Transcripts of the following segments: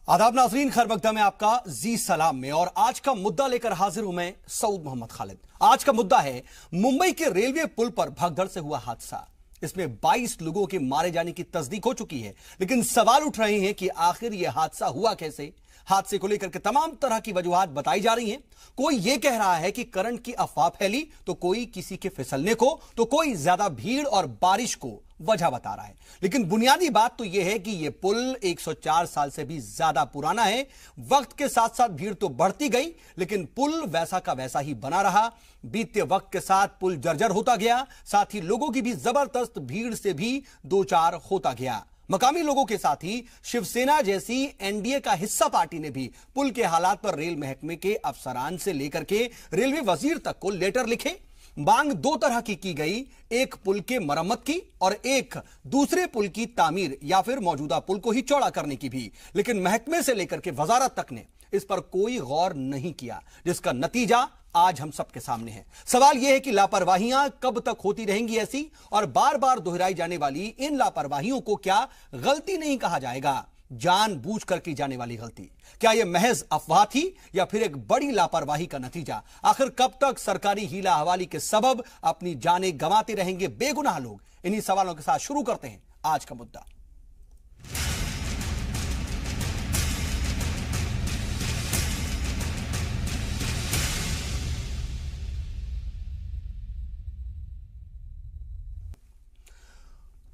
आदाब नाजरीन, खैर मकदम में आपका जी सलाम में। और आज का मुद्दा लेकर हाजिर हूं मैं सऊद मोहम्मद खालिद। आज का मुद्दा है मुंबई के रेलवे पुल पर भगदड़ से हुआ हादसा। इसमें 22 लोगों के मारे जाने की तस्दीक हो चुकी है, लेकिन सवाल उठ रहे हैं कि आखिर यह हादसा हुआ कैसे। हादसे को लेकर के तमाम तरह की वजूहात बताई जा रही हैं। कोई यह कह रहा है कि करंट की अफवाह फैली, तो कोई किसी के फिसलने को, तो कोई ज्यादा भीड़ और बारिश को वजह बता रहा है। लेकिन बुनियादी बात तो यह है कि यह पुल 104 साल से भी ज्यादा पुराना है। वक्त के साथ साथ भीड़ तो बढ़ती गई, लेकिन पुल वैसा का वैसा ही बना रहा। बीतते वक्त के साथ पुल जर्जर होता गया, साथ ही लोगों की भी जबरदस्त भीड़ से भी दो चार होता गया। मकामी लोगों के साथ ही शिवसेना जैसी एनडीए का हिस्सा पार्टी ने भी पुल के हालात पर रेल महकमे के अफसरान से लेकर के रेलवे वजीर तक को लेटर लिखे। मांग दो तरह की गई, एक पुल के मरम्मत की और एक दूसरे पुल की तामीर या फिर मौजूदा पुल को ही चौड़ा करने की भी। लेकिन महकमे से लेकर के वजारत तक ने इस पर कोई गौर नहीं किया, जिसका नतीजा आज हम सबके सामने है। सवाल यह है कि लापरवाहियां कब तक होती रहेंगी ऐसी, और बार बार दोहराई जाने वाली इन लापरवाहियों को क्या गलती नहीं कहा जाएगा? जानबूझकर की जाने वाली गलती, क्या यह महज अफवाह थी या फिर एक बड़ी लापरवाही का नतीजा? आखिर कब तक सरकारी हीला हवाली के सबब अपनी जानें गंवाते रहेंगे बेगुनाह लोग? इन्हीं सवालों के साथ शुरू करते हैं आज का मुद्दा।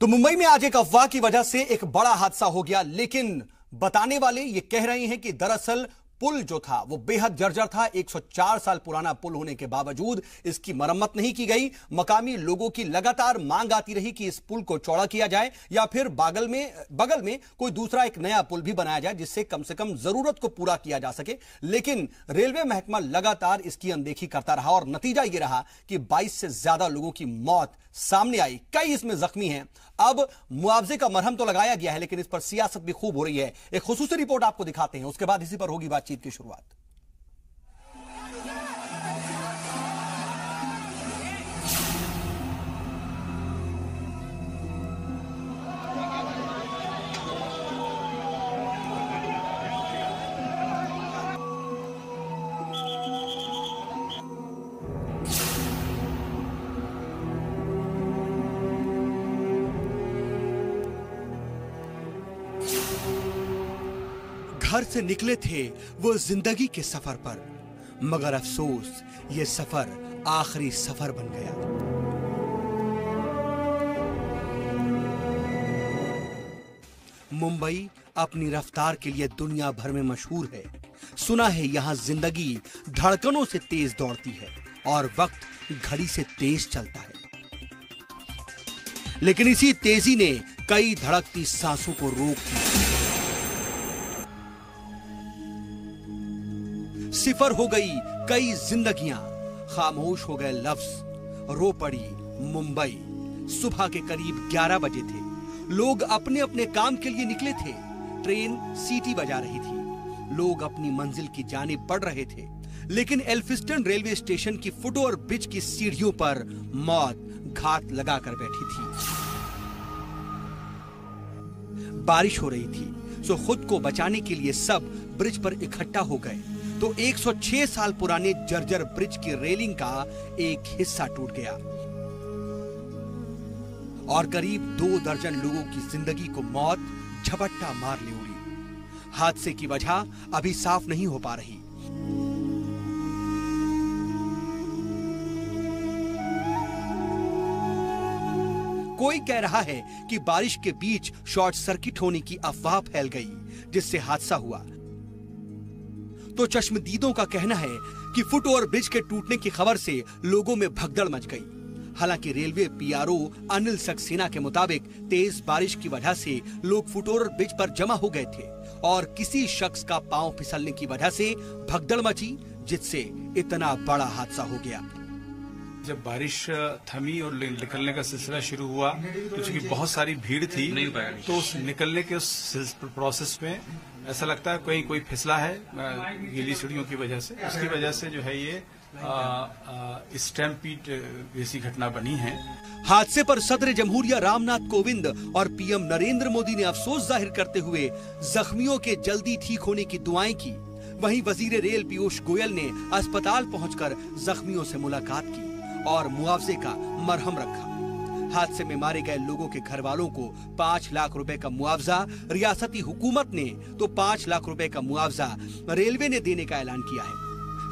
तो मुंबई में आज एक अफवाह की वजह से एक बड़ा हादसा हो गया, लेकिन बताने वाले ये कह रहे हैं कि दरअसल पुल जो था वो बेहद जर्जर था। 104 साल पुराना पुल होने के बावजूद इसकी मरम्मत नहीं की गई। मकामी लोगों की लगातार मांग आती रही कि इस पुल को चौड़ा किया जाए या फिर बगल में कोई दूसरा एक नया पुल भी बनाया जाए, जिससे कम से कम जरूरत को पूरा किया जा सके। लेकिन रेलवे महकमा लगातार इसकी अनदेखी करता रहा और नतीजा यह रहा कि 22 से ज्यादा लोगों की मौत सामने आई, कई इसमें जख्मी हैं। अब मुआवजे का मरहम तो लगाया गया है, लेकिन इस पर सियासत भी खूब हो रही है। एक खुसूसी रिपोर्ट आपको दिखाते हैं, उसके बाद इसी पर होगी बातचीत की शुरुआत। घर से निकले थे वो जिंदगी के सफर पर, मगर अफसोस ये सफर आखिरी सफर बन गया। मुंबई अपनी रफ्तार के लिए दुनिया भर में मशहूर है। सुना है यहां जिंदगी धड़कनों से तेज दौड़ती है और वक्त घड़ी से तेज चलता है। लेकिन इसी तेजी ने कई धड़कती सांसों को रोक दिया। सिफर हो गई कई जिंदगियां, खामोश हो गए लफ्ज, रो पड़ी मुंबई। सुबह के करीब 11 बजे थे। लोग अपने अपने काम के लिए निकले थे। ट्रेन सीटी बजा रही थी। लोग अपनी मंजिल की जानिब बढ़ रहे थे। लेकिन एल्फिस्टन रेलवे स्टेशन की फुटओवर ब्रिज की सीढ़ियों पर मौत घात लगाकर बैठी थी। बारिश हो रही थी, सो खुद को बचाने के लिए सब ब्रिज पर इकट्ठा हो गए। तो 106 साल पुराने जर्जर ब्रिज की रेलिंग का एक हिस्सा टूट गया और करीब 2 दर्जन लोगों की जिंदगी को मौत झपट्टा मार ले उड़ी। हादसे की वजह अभी साफ नहीं हो पा रही। कोई कह रहा है कि बारिश के बीच शॉर्ट सर्किट होने की अफवाह फैल गई, जिससे हादसा हुआ। तो चश्मदीदों का कहना है कि फुटओवर ब्रिज के टूटने की खबर से लोगों में भगदड़ मच गई। हालांकि रेलवे पीआरओ अनिल सक्सेना के मुताबिक तेज बारिश की वजह से लोग फुटओवर ब्रिज पर जमा हो गए थे और किसी शख्स का पांव फिसलने की वजह से भगदड़ मची, जिससे इतना बड़ा हादसा हो गया। जब बारिश थमी और निकलने का सिलसिला शुरू हुआ, तो चूंकि बहुत सारी भीड़ थी, तो उस निकलने के उस प्रोसेस में ऐसा लगता है कोई फिसला है गीली सीढ़ियों की वजह से, उसकी वजह से जो है ये स्टैम्पीड जैसी घटना बनी है। हादसे पर सदर जमहूरिया रामनाथ कोविंद और पीएम नरेंद्र मोदी ने अफसोस जाहिर करते हुए जख्मियों के जल्दी ठीक होने की दुआएं की। वहीं वजीर रेल पीयूष गोयल ने अस्पताल पहुंचकर जख्मियों से मुलाकात की और मुआवजे का मरहम रखा। हादसे में मारे गए लोगों के घर वालों को 5 लाख रुपए का मुआवजा रियासती हुकूमत ने तो 5 लाख रुपए का मुआवजा रेलवे ने देने का ऐलान किया है।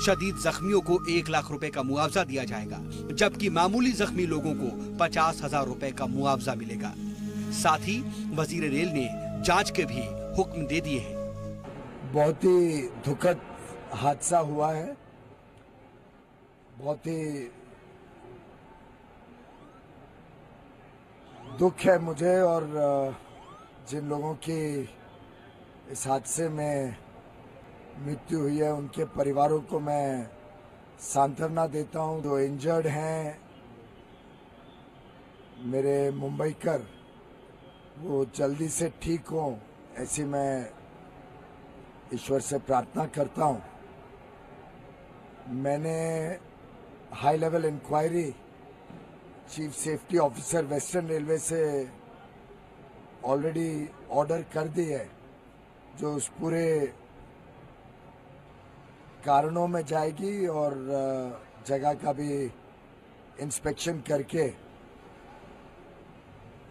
शदीद जख्मियों को 1 लाख रुपए का मुआवजा दिया जाएगा, जबकि मामूली जख्मी लोगों को 50,000 रुपए का मुआवजा मिलेगा। साथ ही वजीर रेल ने जांच के भी हुक्म दे दिए हैं। बहुत ही दुखद हादसा हुआ है, बहुत ही दुख है मुझे, और जिन लोगों की इस हादसे में मृत्यु हुई है उनके परिवारों को मैं सांत्वना देता हूं। जो इंजर्ड हैं मेरे मुंबईकर, वो जल्दी से ठीक हों, ऐसी मैं ईश्वर से प्रार्थना करता हूं। मैंने high level inquiry chief safety officer western railway से ऑलरेडी ऑर्डर कर दी है, जो उस पूरे कारणों में जाएगी और जगह का भी इंस्पेक्शन करके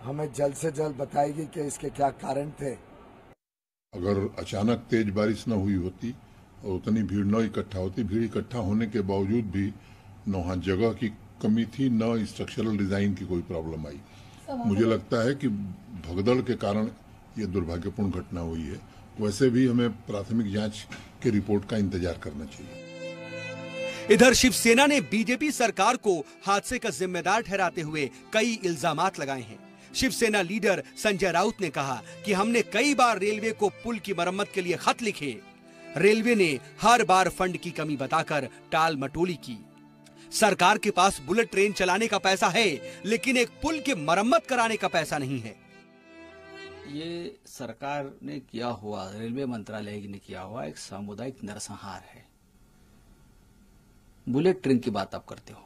हमें जल्द से जल्द बताएगी कि इसके क्या कारण थे। अगर अचानक तेज बारिश न हुई होती और उतनी भीड़ न इकट्ठा होती, भीड़ इकट्ठा होने के बावजूद भी न वहाँ जगह की कमी थी, न स्ट्रक्चरल डिजाइन की कोई प्रॉब्लम आई। मुझे लगता है कि भगदड़ के कारण ये दुर्भाग्यपूर्ण घटना हुई है। वैसे भी हमें प्राथमिक जांच की रिपोर्ट का इंतजार करना चाहिए। इधर शिवसेना ने बीजेपी सरकार को हादसे का जिम्मेदार ठहराते हुए कई इल्जामात लगाए हैं। शिवसेना लीडर संजय राउत ने कहा कि हमने कई बार रेलवे को पुल की मरम्मत के लिए खत लिखे, रेलवे ने हर बार फंड की कमी बताकर टाल मटोली की। सरकार के पास बुलेट ट्रेन चलाने का पैसा है, लेकिन एक पुल की मरम्मत कराने का पैसा नहीं है। ये सरकार ने किया हुआ, रेलवे मंत्रालय ने किया हुआ एक सामुदायिक नरसंहार है। बुलेट ट्रेन की बात आप करते हो,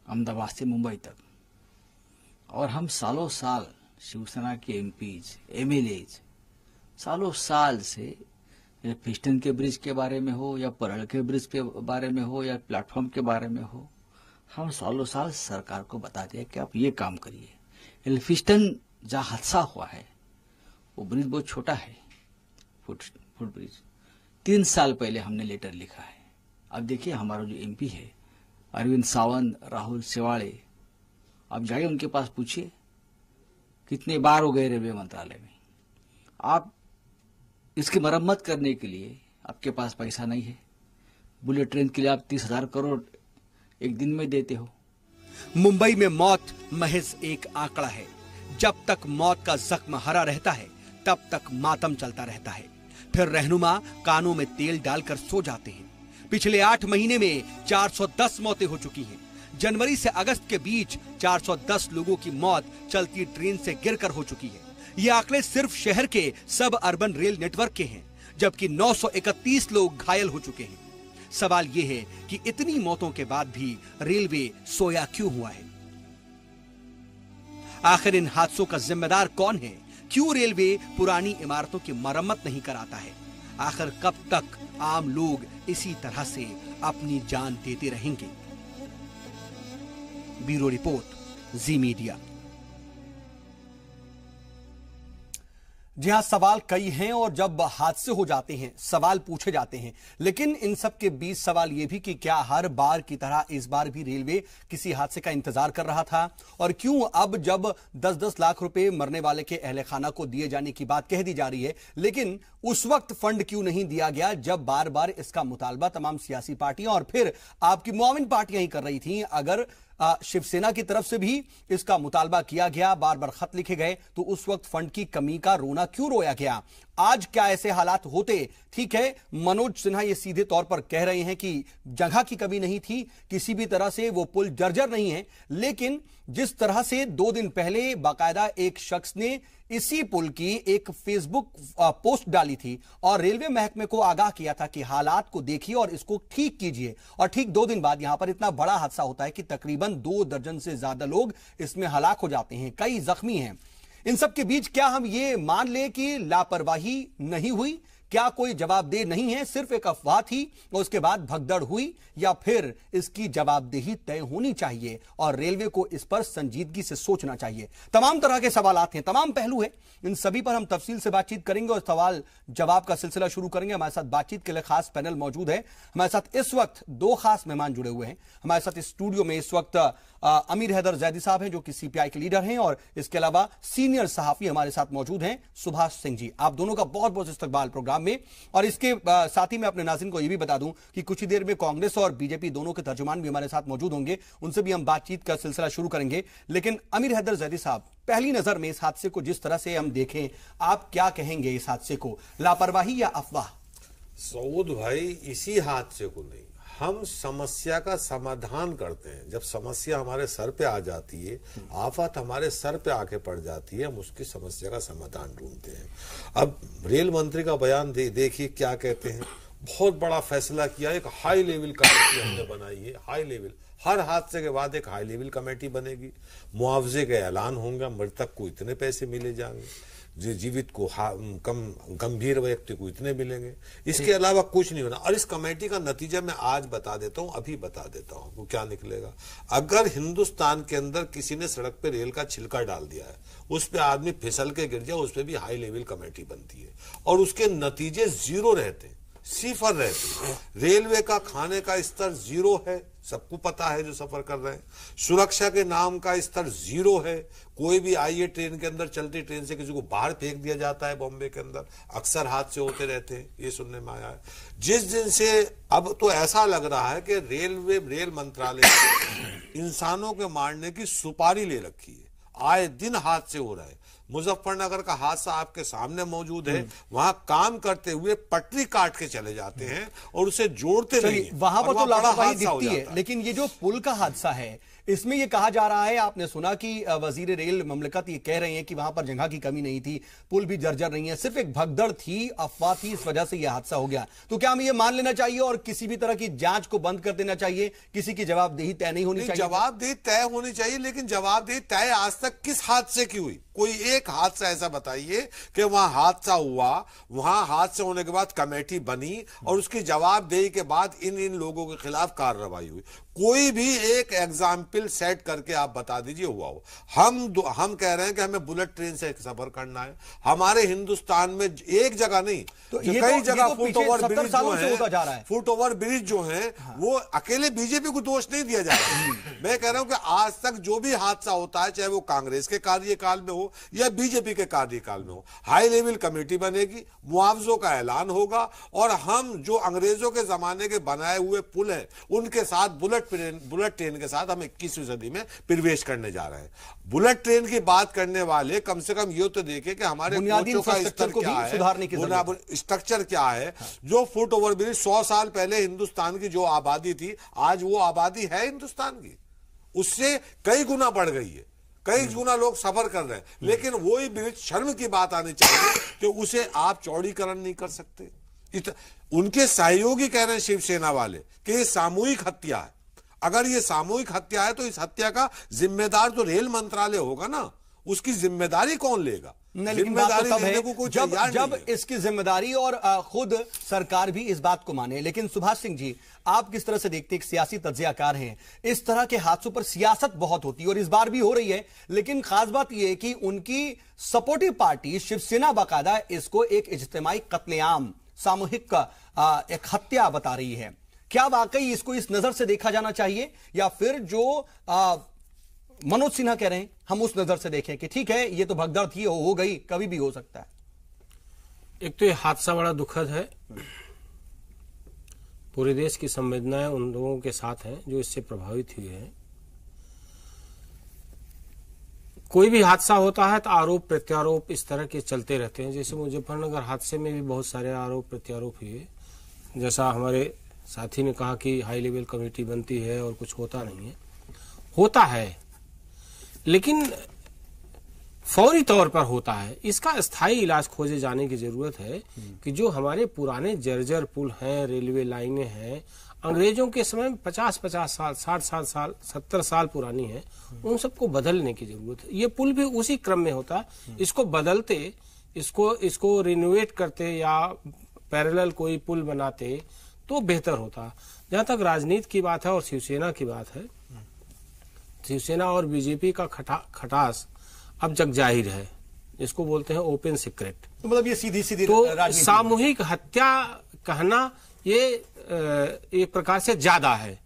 अहमदाबाद से मुंबई तक, और हम सालों साल शिवसेना के एमपीज, एमएलएज सालों साल से फिस्टन के ब्रिज के बारे में हो या परल के ब्रिज के बारे में हो या प्लेटफॉर्म के बारे में हो, हम सालों साल सरकार को बता दिया कि आप ये काम करिए। एल्फिस्टन जहाँ हादसा हुआ है वो ब्रिज बहुत छोटा है, फुट ब्रिज। 3 साल पहले हमने लेटर लिखा है। अब देखिए हमारा जो एमपी है अरविंद सावंत, राहुल शेवाड़े, आप जाइए उनके पास पूछिए कितने बार हो गए रेलवे मंत्रालय में। आप इसकी मरम्मत करने के लिए आपके पास पैसा नहीं है। बुलेट ट्रेन के लिए आप 30,000 करोड़ एक दिन में देते हो। मुंबई में मौत महज एक आंकड़ा है। जब तक मौत का जख्म हरा रहता है तब तक मातम चलता रहता है। फिर रहनुमा कानों में तेल डालकर सो जाते हैं। पिछले 8 महीने में 410 मौतें हो चुकी हैं। जनवरी से अगस्त के बीच 410 लोगों की मौत चलती ट्रेन से गिरकर हो चुकी है। ये आंकड़े सिर्फ शहर के सब अर्बन रेल नेटवर्क के हैं, जबकि 931 लोग घायल हो चुके हैं। सवाल ये है कि इतनी मौतों के बाद भी रेलवे सोया क्यों हुआ है? आखिर इन हादसों का जिम्मेदार कौन है? क्यों रेलवे पुरानी इमारतों की मरम्मत नहीं कराता है? आखिर कब तक आम लोग इसी तरह से अपनी जान देते रहेंगे? ब्यूरो रिपोर्ट, जी मीडिया। जी हां, सवाल कई हैं और जब हादसे हो जाते हैं सवाल पूछे जाते हैं, लेकिन इन सब के बीच सवाल यह भी कि क्या हर बार की तरह इस बार भी रेलवे किसी हादसे का इंतजार कर रहा था? और क्यों अब जब 10-10 लाख रुपए मरने वाले के अहले खाना को दिए जाने की बात कह दी जा रही है, लेकिन उस वक्त फंड क्यों नहीं दिया गया जब बार बार इसका मुतालबा तमाम सियासी पार्टियां और फिर आपकी मुआविन पार्टियां ही कर रही थी? अगर शिवसेना की तरफ से भी इसका मुतालबा किया गया, बार बार खत लिखे गए, तो उस वक्त फंड की कमी का रोना क्यों रोया गया? आज क्या ऐसे हालात होते? ठीक है, मनोज सिन्हा ये सीधे तौर पर कह रहे हैं कि जगह की कमी नहीं थी, किसी भी तरह से वो पुल जर्जर नहीं है, लेकिन जिस तरह से 2 दिन पहले बाकायदा एक शख्स ने इसी पुल की एक फेसबुक पोस्ट डाली थी और रेलवे महकमे को आगाह किया था कि हालात को देखिए और इसको ठीक कीजिए, और ठीक 2 दिन बाद यहां पर इतना बड़ा हादसा होता है कि तकरीबन 2 दर्जन से ज्यादा लोग इसमें हलाक हो जाते हैं, कई जख्मी हैं। इन सब के बीच क्या हम ये मान लें कि लापरवाही नहीं हुई? क्या कोई जवाबदेह नहीं है, सिर्फ एक अफवाह थी और उसके बाद भगदड़ हुई, या फिर इसकी जवाबदेही तय होनी चाहिए और रेलवे को इस पर संजीदगी से सोचना चाहिए? तमाम तरह के सवालात हैं, तमाम पहलू हैं, इन सभी पर हम तफसील से बातचीत करेंगे और सवाल जवाब का सिलसिला शुरू करेंगे। हमारे साथ बातचीत के लिए खास पैनल मौजूद है। हमारे साथ इस वक्त 2 खास मेहमान जुड़े हुए हैं। हमारे साथ इस स्टूडियो में इस वक्त अमीर हैदर जैदी साहब हैं जो कि सीपीआई के लीडर हैं, और इसके अलावा सीनियर सहाफी हमारे साथ मौजूद हैं सुभाष सिंह जी। आप दोनों का बहुत बहुत इस्तकबाल प्रोग्राम में। और इसके साथ ही मैं अपने नाज़रीन को यह भी बता दूं कि कुछ ही देर में कांग्रेस और बीजेपी दोनों के तर्जुमान भी हमारे साथ मौजूद होंगे, उनसे भी हम बातचीत का सिलसिला शुरू करेंगे। लेकिन अमीर हैदर जैदी साहब, पहली नजर में इस हादसे को जिस तरह से हम देखें, आप क्या कहेंगे इस हादसे को, लापरवाही या अफवाह? सऊद भाई, इसी हादसे को नहीं, हम समस्या का समाधान करते हैं। जब समस्या हमारे सर पे आ जाती है, आफत हमारे सर पे आके पड़ जाती है, हम उसकी समस्या का समाधान ढूंढते हैं। अब रेल मंत्री का बयान देखिए क्या कहते हैं। बहुत बड़ा फैसला किया, एक हाई लेवल कमेटी हमने बनाई है। हाई लेवल, हर हादसे के बाद एक हाई लेवल कमेटी बनेगी, मुआवजे के ऐलान होंगे, मृतक को इतने पैसे मिले जाएंगे, जीवित को कम गंभीर व्यक्ति को इतने मिलेंगे, इसके अलावा कुछ नहीं होना। और इस कमेटी का नतीजा मैं आज बता देता हूं, अभी बता देता हूं वो क्या निकलेगा। अगर हिंदुस्तान के अंदर किसी ने सड़क पे रेल का छिलका डाल दिया है, उस पे आदमी फिसल के गिर जाए, उस पे भी हाई लेवल कमेटी बनती है और उसके नतीजे 0 रहते हैं, सिफर रहते हैं। रेलवे का खाने का स्तर 0 है, सबको पता है जो सफर कर रहे हैं। सुरक्षा के नाम का स्तर 0 है। कोई भी आइए ट्रेन के अंदर, चलती ट्रेन से किसी को बाहर फेंक दिया जाता है। बॉम्बे के अंदर अक्सर हादसे होते रहते हैं, ये सुनने में आया है। जिस दिन से अब तो ऐसा लग रहा है कि रेल मंत्रालय इंसानों के मारने की सुपारी ले रखी है। आए दिन हादसे हो रहे हैं। मुजफ्फरनगर का हादसा आपके सामने मौजूद है। वहां काम करते हुए पटरी काट के चले जाते हैं और उसे जोड़ते नहीं। वहां पर तो लापरवाही दिखती है, लेकिन ये जो पुल का हादसा है, इसमें यह कहा जा रहा है, आपने सुना कि वजीर रेल ममलकत ये कह रहे हैं कि वहां पर जगह की कमी नहीं थी, पुल भी जर्जर नहीं है, सिर्फ एक भगदड़ थी, अफवाह थी, इस वजह से यह हादसा हो गया। तो क्या हमें यह मान लेना चाहिए और किसी भी तरह की जांच को बंद कर देना चाहिए? किसी की जवाबदेही तय नहीं होनी चाहिए? जवाबदेही तय होनी चाहिए, लेकिन जवाबदेही तय आज तक किस हादसे की हुई? कोई एक हादसा ऐसा बताइए कि वहां हादसा हुआ, वहां हादसा होने के बाद कमेटी बनी और उसकी जवाबदेही के बाद इन लोगों के खिलाफ कार्रवाई हुई। कोई भी एक एग्जाम्पल सेट करके आप बता दीजिए हुआ हो। हम कह रहे हैं कि हमें बुलेट ट्रेन से सफर करना है। हमारे हिंदुस्तान में एक जगह नहीं, तो कई जगह फुट ओवर ब्रिज जो है, फुट ओवर ब्रिज जो है, वो अकेले बीजेपी को दोष नहीं दिया जा रहा। मैं कह रहा हूं कि आज तक जो भी हादसा होता है, चाहे वो कांग्रेस के कार्यकाल में हो या बीजेपी के कार्यकाल में हो, हाई लेवल कमेटी बनेगी, मुआवजों का ऐलान होगा और हम जो अंग्रेजों के जमाने के बनाए हुए पुल है, उनके साथ बुलेट ट्रेन के साथ हम 21वीं सदी में प्रवेश करने जा रहे हैं। बुलेट ट्रेन की बात करने वाले कम से कम ये तो देखें कि हमारे कोचों का स्तर क्या है, स्ट्रक्चर क्या है। जो फुट ओवर ब्रिज 100 साल पहले हिंदुस्तान की जो आबादी थी, आज वो आबादी है हिंदुस्तान की, उससे कई गुना बढ़ गई है। कई गुना लोग सफर कर रहे हैं, लेकिन वही ब्रिज, शर्म की बात आनी चाहिए कि उसे आप चौड़ीकरण नहीं कर सकते। उनके सहयोगी कह रहे हैं शिवसेना वाले कि ये सामूहिक हत्या है। अगर ये सामूहिक हत्या है तो इस हत्या का जिम्मेदार तो रेल मंत्रालय होगा ना, उसकी जिम्मेदारी कौन लेगा? जिम्मेदारी लेने को कोई जब इसकी जिम्मेदारी और खुद सरकार भी इस बात को माने। लेकिन सुभाष सिंह जी, आप किस तरह से देखते हैं, सियासी तज्जियाकार हैं, इस तरह के हादसों पर सियासत बहुत होती है और इस बार भी हो रही है, लेकिन खास बात यह है कि उनकी सपोर्टिव पार्टी शिवसेना बाकायदा इसको एक इज्तिमाई कत्लेआम, सामूहिक एक हत्या बता रही है। क्या वाकई इसको इस नजर से देखा जाना चाहिए, या फिर जो मनोज सिन्हा कह रहे हैं हम उस नजर से देखें कि ठीक है, ये तो भगदड़ थी, हो गई, कभी भी हो सकता है? एक तो ये हादसा बड़ा दुखद है। पूरे देश की संवेदनाएं उन लोगों के साथ हैं जो इससे प्रभावित हुए हैं। कोई भी हादसा होता है तो आरोप प्रत्यारोप इस तरह के चलते रहते हैं। जैसे मुजफ्फरनगर हादसे में भी बहुत सारे आरोप प्रत्यारोप हुए। जैसा हमारे साथी ने कहा कि हाई लेवल कमेटी बनती है और कुछ होता नहीं है, होता है लेकिन फौरी तौर पर होता है। इसका स्थायी इलाज खोजे जाने की जरूरत है कि जो हमारे पुराने जर्जर पुल हैं, रेलवे लाइनें हैं, अंग्रेजों के समय में 50-50 साल, 60 साल, 70 साल पुरानी है, उन सबको बदलने की जरूरत है। ये पुल भी उसी क्रम में होता, इसको बदलते, इसको रिनोवेट करते या पैरेलल कोई पुल बनाते तो बेहतर होता। जहां तक राजनीति की बात है और शिवसेना की बात है, शिवसेना और बीजेपी का खटास अब जग जाहिर है, जिसको बोलते हैं ओपन सीक्रेट। तो मतलब ये सीधी सीधी तो सामूहिक हत्या कहना ये एक प्रकार से ज्यादा है।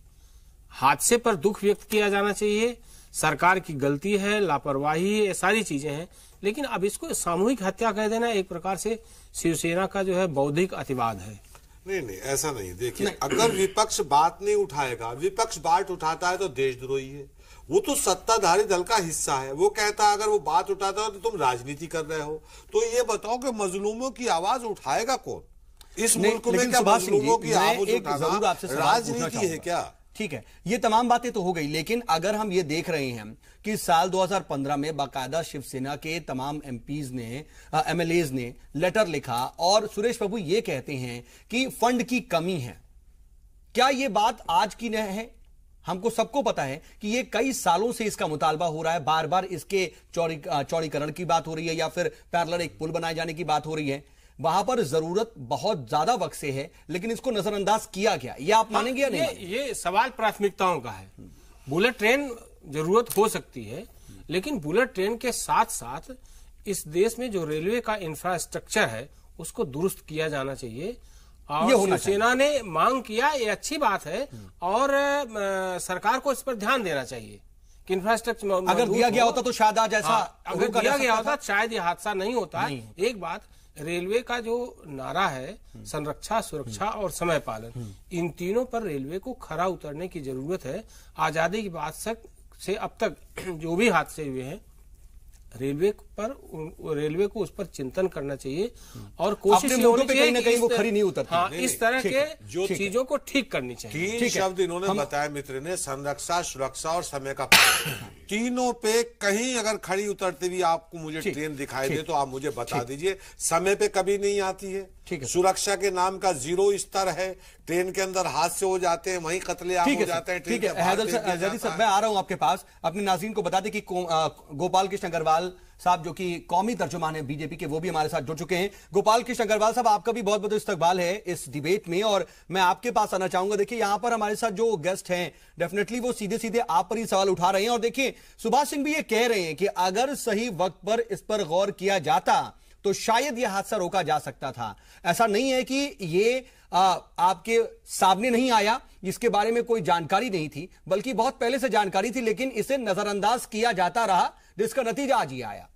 हादसे पर दुख व्यक्त किया जाना चाहिए, सरकार की गलती है, लापरवाही है, ये सारी चीजें हैं, लेकिन अब इसको सामूहिक हत्या कह देना एक प्रकार से शिवसेना का जो है बौद्धिक अतिवाद है। नहीं, ऐसा नहीं। देखिए, अगर विपक्ष बात नहीं उठाएगा, विपक्ष बात उठाता है तो देशद्रोही है। वो तो सत्ताधारी दल का हिस्सा है। वो कहता है अगर वो बात उठाता है तो तुम राजनीति कर रहे हो। तो ये बताओ कि मजलूमों की आवाज उठाएगा कौन इस मुल्क में? क्या मजलूमों की आवाज उठाना राजनीति है क्या? ठीक है, ये तमाम बातें तो हो गई, लेकिन अगर हम ये देख रहे हैं कि साल 2015 में बाकायदा शिवसेना के तमाम एमपीज ने, एमएलएज ने लेटर लिखा और सुरेश प्रभु ये कहते हैं कि फंड की कमी है। क्या ये बात आज की न है? हमको सबको पता है कि ये कई सालों से इसका मुतालबा हो रहा है, बार बार इसके चौड़ीकरण की बात हो रही है या फिर पैरेलल एक पुल बनाए जाने की बात हो रही है। वहां पर जरूरत बहुत ज्यादा वक्त से है, लेकिन इसको नजरअंदाज किया गया। ये आप मानेंगे या नहीं? ये सवाल प्राथमिकताओं का है। बुलेट ट्रेन जरूरत हो सकती है, लेकिन बुलेट ट्रेन के साथ साथ इस देश में जो रेलवे का इंफ्रास्ट्रक्चर है उसको दुरुस्त किया जाना चाहिए। और शिवसेना ने मांग किया, ये अच्छी बात है, और सरकार को इस पर ध्यान देना चाहिए कि इंफ्रास्ट्रक्चर अगर दिया गया होता तो शायद आज ऐसा, अगर दिया गया होता शायद ये हादसा नहीं होता। एक बात, रेलवे का जो नारा है संरक्षा, सुरक्षा और समय पालन, इन तीनों पर रेलवे को खरा उतरने की जरूरत है। आजादी की बात से अब तक जो भी हादसे हुए हैं, रेलवे को उस पर चिंतन करना चाहिए और कोशिश होनी चाहिए कि कहीं वो खरी नहीं उतरती। हाँ, इस तरह के जो चीजों को ठीक करनी चाहिए। तीन शब्द इन्होंने बताया मित्र ने, संरक्षा, सुरक्षा और समय का पालन। तीनों पे कहीं अगर खड़ी उतरती हुई आपको मुझे ट्रेन दिखाई दे तो आप मुझे बता दीजिए। समय पे कभी नहीं आती है। सुरक्षा के नाम का 0 स्तर है। ट्रेन के अंदर हादसे हो जाते हैं, वहीं कत्लेआम हो जाते हैं। ठीक है, हैदर साहब मैं आ रहा हूं आपके पास। अपने नाज़रीन को बता दें कि गोपाल कृष्ण अग्रवाल साहब जो कि कौमी तर्जुमान है बीजेपी के, वो भी हमारे साथ जुड़ चुके हैं। गोपाल कृष्ण अग्रवाल साहब, आपका भी बहुत बहुत इस्तकबाल है इस डिबेट में और मैं आपके पास आना चाहूंगा। देखिए, यहां पर हमारे साथ जो गेस्ट हैं डेफिनेटली वो सीधे सीधे आप पर ही सवाल उठा रहे हैं। और देखिए, सुभाष सिंह भी ये कह रहे हैं कि अगर सही वक्त पर इस पर गौर किया जाता तो शायद यह हादसा रोका जा सकता था। ऐसा नहीं है कि ये आपके सामने नहीं आया, इसके बारे में कोई जानकारी नहीं थी, बल्कि बहुत पहले से जानकारी थी, लेकिन इसे नजरअंदाज किया जाता रहा, जिसका नतीजा आज ही आया।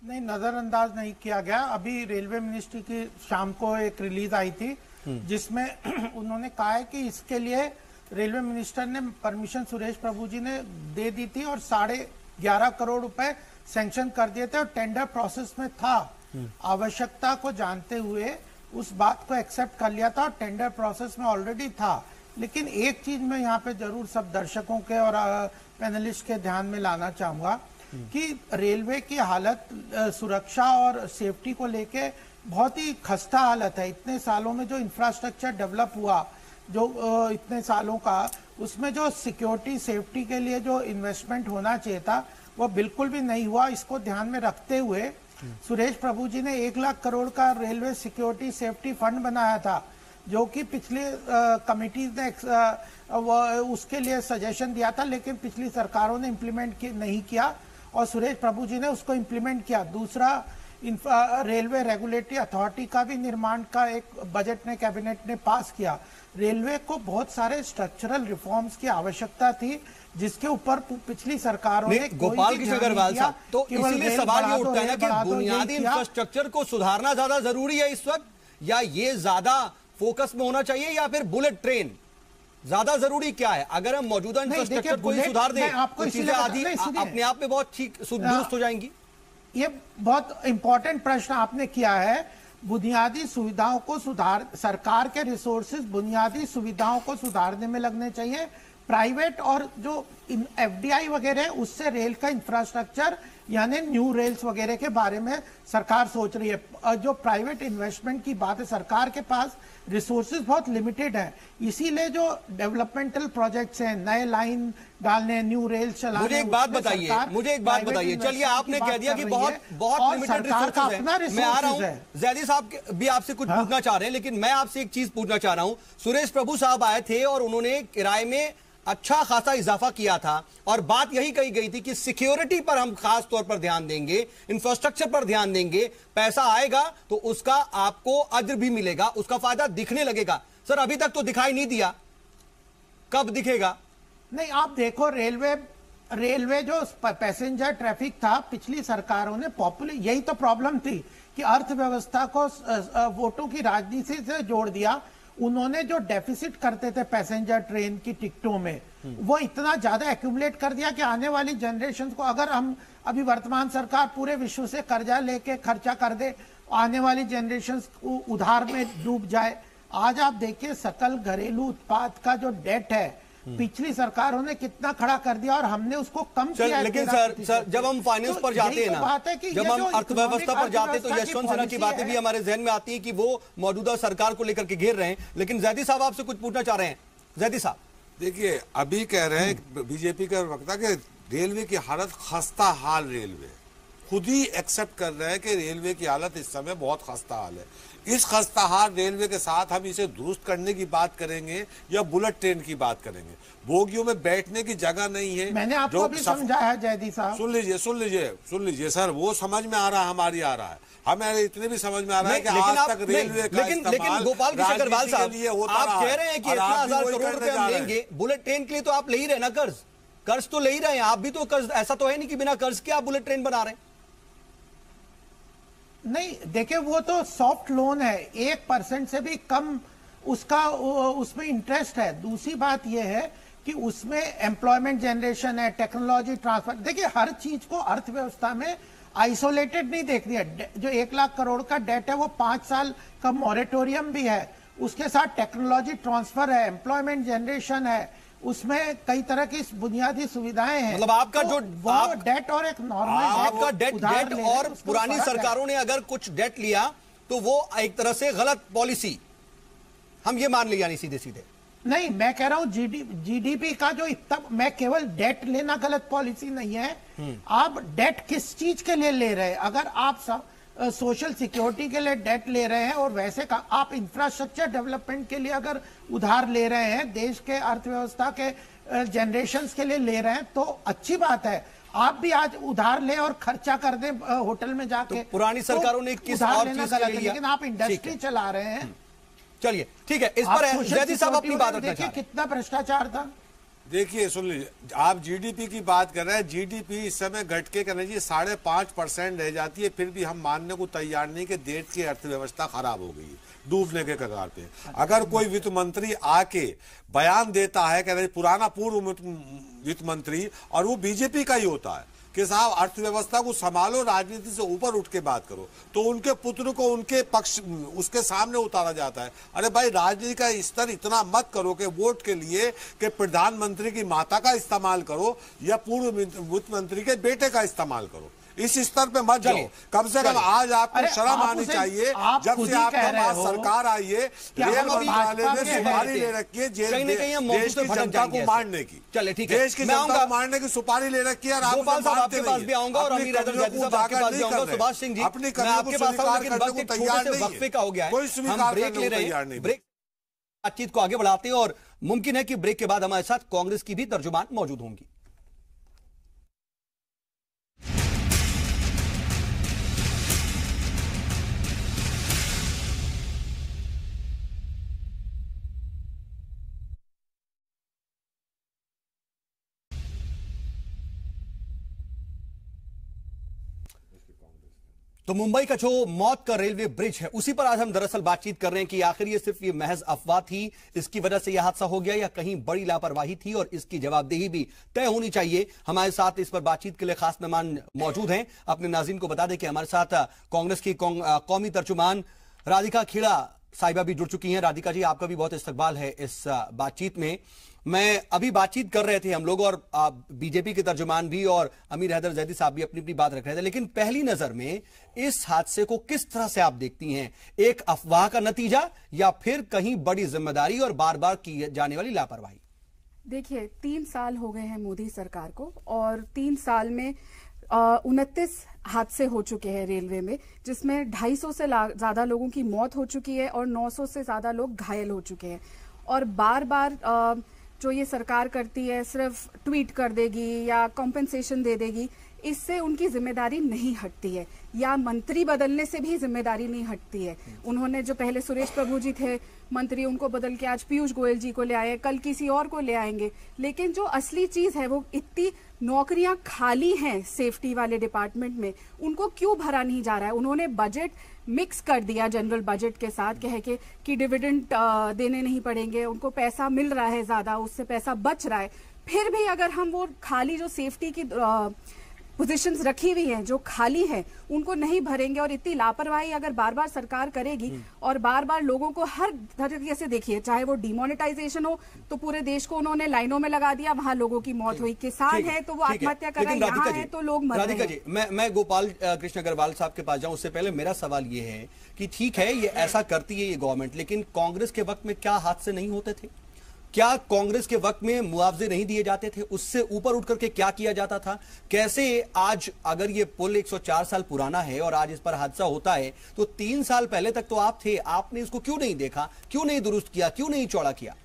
नहीं, नजरअंदाज नहीं किया गया। अभी रेलवे मिनिस्ट्री की शाम को एक रिलीज आई थी जिसमें उन्होंने कहा है कि इसके लिए रेलवे मिनिस्टर ने परमिशन सुरेश प्रभु जी ने दे दी थी और 11.5 करोड़ रुपए सैंक्शन कर दिए थे और टेंडर प्रोसेस में था। आवश्यकता को जानते हुए उस बात को एक्सेप्ट कर लिया था और टेंडर प्रोसेस में ऑलरेडी था। लेकिन एक चीज मैं यहाँ पे जरूर सब दर्शकों के और पैनलिस्ट के ध्यान में लाना चाहूंगा कि रेलवे की हालत सुरक्षा और सेफ्टी को लेके बहुत ही खस्ता हालत है। इतने सालों में जो इंफ्रास्ट्रक्चर डेवलप हुआ, जो इतने सालों का, उसमें जो सिक्योरिटी सेफ्टी के लिए जो इन्वेस्टमेंट होना चाहिए था वो बिल्कुल भी नहीं हुआ। इसको ध्यान में रखते हुए सुरेश प्रभु जी ने 1 लाख करोड़ का रेलवे सिक्योरिटी सेफ्टी फंड बनाया था, जो कि पिछले कमिटीज ने उसके लिए सजेशन दिया था, लेकिन पिछली सरकारों ने इम्प्लीमेंट नहीं किया और सुरेश प्रभु जी ने उसको इम्प्लीमेंट किया। दूसरा, रेलवे रेगुलेटरी अथॉरिटी का भी निर्माण का एक बजट में कैबिनेट ने पास किया। रेलवे को बहुत सारे स्ट्रक्चरल रिफॉर्म्स की आवश्यकता थी, जिसके ऊपर पिछली सरकारों ने गोपाल कृष्ण अग्रवाल साहब, तो इसीलिए सवाल ये उठता है ना कि बुनियादी इंफ्रास्ट्रक्चर को सुधारना ज्यादा जरूरी है इस वक्त, या ये ज्यादा फोकस में होना चाहिए, या फिर बुलेट ट्रेन? ज्यादा जरूरी क्या है? अगर हम मौजूदा इंफ्रास्ट्रक्चर को ही सुधार दें तो चीजें आधी अपने आप में बहुत ठीक दुरुस्त हो जाएंगी। ये बहुत इंपॉर्टेंट प्रश्न आपने किया है। बुनियादी सुविधाओं को सरकार के रिसोर्सेज बुनियादी सुविधाओं को सुधारने में लगने चाहिए। प्राइवेट और जो एफडीआई वगैरह है उससे रेल का इंफ्रास्ट्रक्चर यानी न्यू रेल्स वगैरह के बारे में सरकार सोच रही है। जो प्राइवेट इन्वेस्टमेंट की बात है, सरकार के पास रिसोर्सेज बहुत लिमिटेड है, इसीलिए जो डेवलपमेंटल प्रोजेक्ट्स हैं, नए लाइन डालने, न्यू रेल्स चलाने। मुझे एक बात बताइए, चलिए आपने कह दिया कि बहुत लिमिटेड रिसोर्सेज है। मैं आ रहा हूं, जैदी साहब भी आपसे कुछ पूछना चाह रहे हैं, लेकिन मैं आपसे एक चीज पूछना चाह रहा हूं। सुरेश प्रभु साहब आए थे और उन्होंने किराए में अच्छा खासा इजाफा किया था और बात यही कही गई थी कि सिक्योरिटी पर हम खास तौर पर ध्यान देंगे, इंफ्रास्ट्रक्चर पर ध्यान देंगे, पैसा आएगा तो उसका आपको अज्र भी मिलेगा, उसका फायदा दिखने लगेगा। सर अभी तक तो दिखाई नहीं दिया, कब दिखेगा? नहीं, आप देखो रेलवे जो पैसेंजर ट्रैफिक था पिछली सरकारों ने यही तो प्रॉब्लम थी कि अर्थव्यवस्था को वोटों की राजनीति से जोड़ दिया। उन्होंने जो डेफिसिट करते थे पैसेंजर ट्रेन की टिकटों में, वो इतना ज्यादा एक्यूमुलेट कर दिया कि आने वाली जनरेशन को, अगर हम अभी वर्तमान सरकार पूरे विश्व से कर्जा लेके खर्चा कर दे, आने वाली जनरेशन उधार में डूब जाए। आज आप देखिए सकल घरेलू उत्पाद का जो डेट है पिछली सरकारों ने कितना खड़ा कर दिया और हमने उसको कम किया। लेकिन सर जब हम फाइनेंस पर जाते हैं ना, जब हम अर्थव्यवस्था पर जाते हैं तो यशवंत सिन्हा की बातें भी हमारे जहन में आती है कि वो मौजूदा सरकार को लेकर के घेर रहे हैं। लेकिन जैदी साहब आपसे कुछ पूछना चाह रहे हैं। जैदी साहब देखिए, अभी कह रहे हैं बीजेपी का वक्ता कि रेलवे की हालत खस्ता हाल, रेलवे खुद ही एक्सेप्ट कर रहे हैं कि रेलवे की हालत इस समय बहुत खस्ता हाल है। इस खस्ता हाल रेलवे के साथ हम इसे दुरुस्त करने की बात करेंगे या बुलेट ट्रेन की बात करेंगे? बोगियों में बैठने की जगह नहीं है। मैंने आपको भी समझाया जयदीप साहब। सुन लीजिए सर, वो समझ में आ रहा है, हमारी आ रहा है, हमें इतने भी समझ में आ रहा है कि आज तक रेलवे का लेकिन गोपाल कृष्ण अग्रवाल साहब, आप कह रहे हैं कि 11,000 करोड़ रुपए हम लेंगे बुलेट ट्रेन के लिए, तो आप ले ही रहे ना कर्ज तो ले ही रहे हैं आप भी, तो कर्ज ऐसा तो है नहीं कि बिना कर्ज के आप बुलेट ट्रेन बना रहे हैं। नहीं देखिए, वो तो सॉफ्ट लोन है, 1% से भी कम उसमें इंटरेस्ट है। दूसरी बात यह है कि उसमें एम्प्लॉयमेंट जनरेशन है, टेक्नोलॉजी ट्रांसफर। देखिए हर चीज को अर्थव्यवस्था में आइसोलेटेड नहीं देखनी है। जो 1 लाख करोड़ का डेट है वो 5 साल का मॉरेटोरियम भी है, उसके साथ टेक्नोलॉजी ट्रांसफर है, एम्प्लॉयमेंट जनरेशन है, उसमें कई तरह की बुनियादी सुविधाएं हैं। मतलब आपका तो वो डेट और एक नॉर्मल आपका डेट और पुरानी सरकारों ने अगर कुछ डेट लिया तो वो एक तरह से गलत पॉलिसी, हम ये मान लिया नहीं सीधे सीधे। नहीं, मैं कह रहा हूं जीडीपी का जो इतना, मैं केवल डेट लेना गलत पॉलिसी नहीं है। आप डेट किस चीज के लिए ले रहे हैं? अगर आप सोशल सिक्योरिटी के लिए डेट ले रहे हैं और वैसे का आप इंफ्रास्ट्रक्चर डेवलपमेंट के लिए अगर उधार ले रहे हैं, देश के अर्थव्यवस्था के जनरेशंस के लिए ले रहे हैं, तो अच्छी बात है। आप भी आज उधार ले और खर्चा कर दें होटल में जाके। तो पुरानी सरकारों ने किस और चीज के लिए लिया? लेकिन आप इंडस्ट्री चला रहे हैं। चलिए ठीक है, इस पर जयदीप साहब अपनी बात रखना देखिए कितना भ्रष्टाचार था। देखिए सुन लीजिए, आप जीडीपी की बात कर रहे हैं, जीडीपी इस समय घट के कहना चाहिए 5.5% रह जाती है, फिर भी हम मानने को तैयार नहीं कि देश की अर्थव्यवस्था खराब हो गई, डूबने के कगार पे। अगर कोई वित्त मंत्री आके बयान देता है, कहते हैं पुराना पूर्व वित्त मंत्री, और वो बीजेपी का ही होता है कि साहब अर्थव्यवस्था को संभालो, राजनीति से ऊपर उठ के बात करो, तो उनके पुत्र को उनके पक्ष उसके सामने उतारा जाता है। अरे भाई, राजनीति का स्तर इतना मत करो कि वोट के लिए कि प्रधानमंत्री की माता का इस्तेमाल करो या पूर्व वित्त मंत्री के बेटे का इस्तेमाल करो, इस स्तर पे मत जाओ। कम से कम आज आपको शर्म आनी चाहिए। जब से आपके पास सरकार आई है, रेल मंत्रालय ने सुपारी ले रखी है देश की जनता को मारने की। चलिए ठीक है, देश की जनता को मारने की सुपारी ले रखी है। गोपाल साहब आपके पास भी आऊंगा और अमीर हैदर जैदी साहब आपके पास भी आऊंगा। सुभाष सिंह जी अपनी मैं आपके पास आऊंगा, लेकिन वक्त एक छोटे से वक्फे का हो गया है, हम ब्रेक ले रहे हैं। ब्रेक बातचीत को आगे बढ़ाते हैं और मुमकिन है कि ब्रेक के बाद हमारे साथ कांग्रेस की भी तर्जुमान मौजूद होंगी। तो मुंबई का जो मौत का रेलवे ब्रिज है उसी पर आज हम दरअसल बातचीत कर रहे हैं कि आखिर ये सिर्फ ये महज अफवाह थी, इसकी वजह से यह हादसा हो गया या कहीं बड़ी लापरवाही थी और इसकी जवाबदेही भी तय होनी चाहिए। हमारे साथ इस पर बातचीत के लिए खास मेहमान मौजूद हैं। अपने नाज़रीन को बता दें कि हमारे साथ कांग्रेस की कौमी तर्जुमान राधिका खेड़ा साहिबा भी जुड़ चुकी हैं। राधिका जी, आपका भी बहुत इस्तकबाल है इस बातचीत में। मैं अभी बातचीत कर रहे थे हम लोग और बीजेपी के तर्जुमान भी और अमीर हैदर जैदी साहब भी अपनी अपनी बात रख रहे थे, लेकिन पहली नजर में इस हादसे को किस तरह से आप देखती हैं? एक अफवाह का नतीजा या फिर कहीं बड़ी जिम्मेदारी और बार बार की जाने वाली लापरवाही? देखिए, 3 साल हो गए हैं मोदी सरकार को और 3 साल में 29 हादसे हो चुके हैं रेलवे में, जिसमें 250 से ज्यादा लोगों की मौत हो चुकी है और 900 से ज्यादा लोग घायल हो चुके हैं। और बार बार जो ये सरकार करती है सिर्फ ट्वीट कर देगी या कॉम्पेंसेशन दे देगी, इससे उनकी जिम्मेदारी नहीं हटती है, या मंत्री बदलने से भी जिम्मेदारी नहीं हटती है। उन्होंने जो पहले सुरेश प्रभु जी थे मंत्री, उनको बदल के आज पीयूष गोयल जी को ले आए, कल किसी और को ले आएंगे, लेकिन जो असली चीज है वो इतनी नौकरियां खाली हैं सेफ्टी वाले डिपार्टमेंट में, उनको क्यों भरा नहीं जा रहा है? उन्होंने बजट मिक्स कर दिया जनरल बजट के साथ, कह के कि डिविडेंड देने नहीं पड़ेंगे, उनको पैसा मिल रहा है ज्यादा, उससे पैसा बच रहा है। फिर भी अगर हम वो खाली जो सेफ्टी की पोजीशंस रखी हुई हैं जो खाली हैं उनको नहीं भरेंगे और इतनी लापरवाही अगर बार बार सरकार करेगी और बार बार लोगों को हर तरीके से, देखिए चाहे वो डिमोनेटाइजेशन हो तो पूरे देश को उन्होंने लाइनों में लगा दिया, वहां लोगों की मौत हुई, किसान है तो वो आत्महत्या कर रहे हैं, यहाँ है तो लोग मर रहे हैं। राधिका जी, मैं गोपाल कृष्ण अग्रवाल साहब के पास जाऊं उससे पहले मेरा सवाल ये है कि ठीक है ये ऐसा करती है ये गवर्नमेंट, लेकिन कांग्रेस के वक्त में क्या हादसे नहीं होते थे? क्या कांग्रेस के वक्त में मुआवजे नहीं दिए जाते थे? उससे ऊपर उठ करके क्या किया जाता था? कैसे आज अगर ये पुल 104 साल पुराना है और आज इस पर हादसा होता है तो 3 साल पहले तक तो आप थे, आपने इसको क्यों नहीं देखा, क्यों नहीं दुरुस्त किया, क्यों नहीं चौड़ा किया?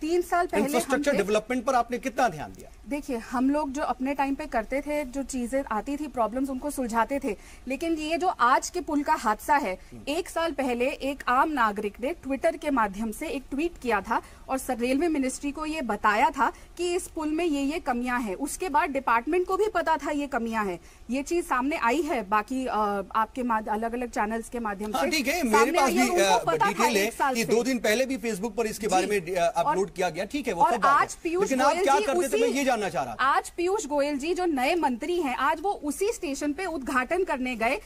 3 साल पहले इंफ्रास्ट्रक्चर डेवलपमेंट पर आपने कितना ध्यान दिया? देखिए, हम लोग जो अपने टाइम पे करते थे, जो चीजें आती थी प्रॉब्लम्स उनको सुलझाते थे, लेकिन ये जो आज के पुल का हादसा है, 1 साल पहले एक आम नागरिक ने ट्विटर के माध्यम से एक ट्वीट किया था और रेलवे मिनिस्ट्री को ये बताया था कि इस पुल में ये कमियां हैं। उसके बाद डिपार्टमेंट को भी पता था ये कमियां हैं। ये चीज सामने आई है बाकी आपके अलग अलग चैनल्स के माध्यम से। ठीक है, मेरे पास भी डिटेल है कि 2 दिन पहले भी फेसबुक पर इसके बारे में अपलोड किया गया। ठीक है, वो सब बात है, लेकिन आप क्या करते थे मैं ये जानना चाह रहा था। आज पीयूष गोयल जी जो नए मंत्री हैं, आज वो उसी स्टेशन पे उद्घाटन करने गए,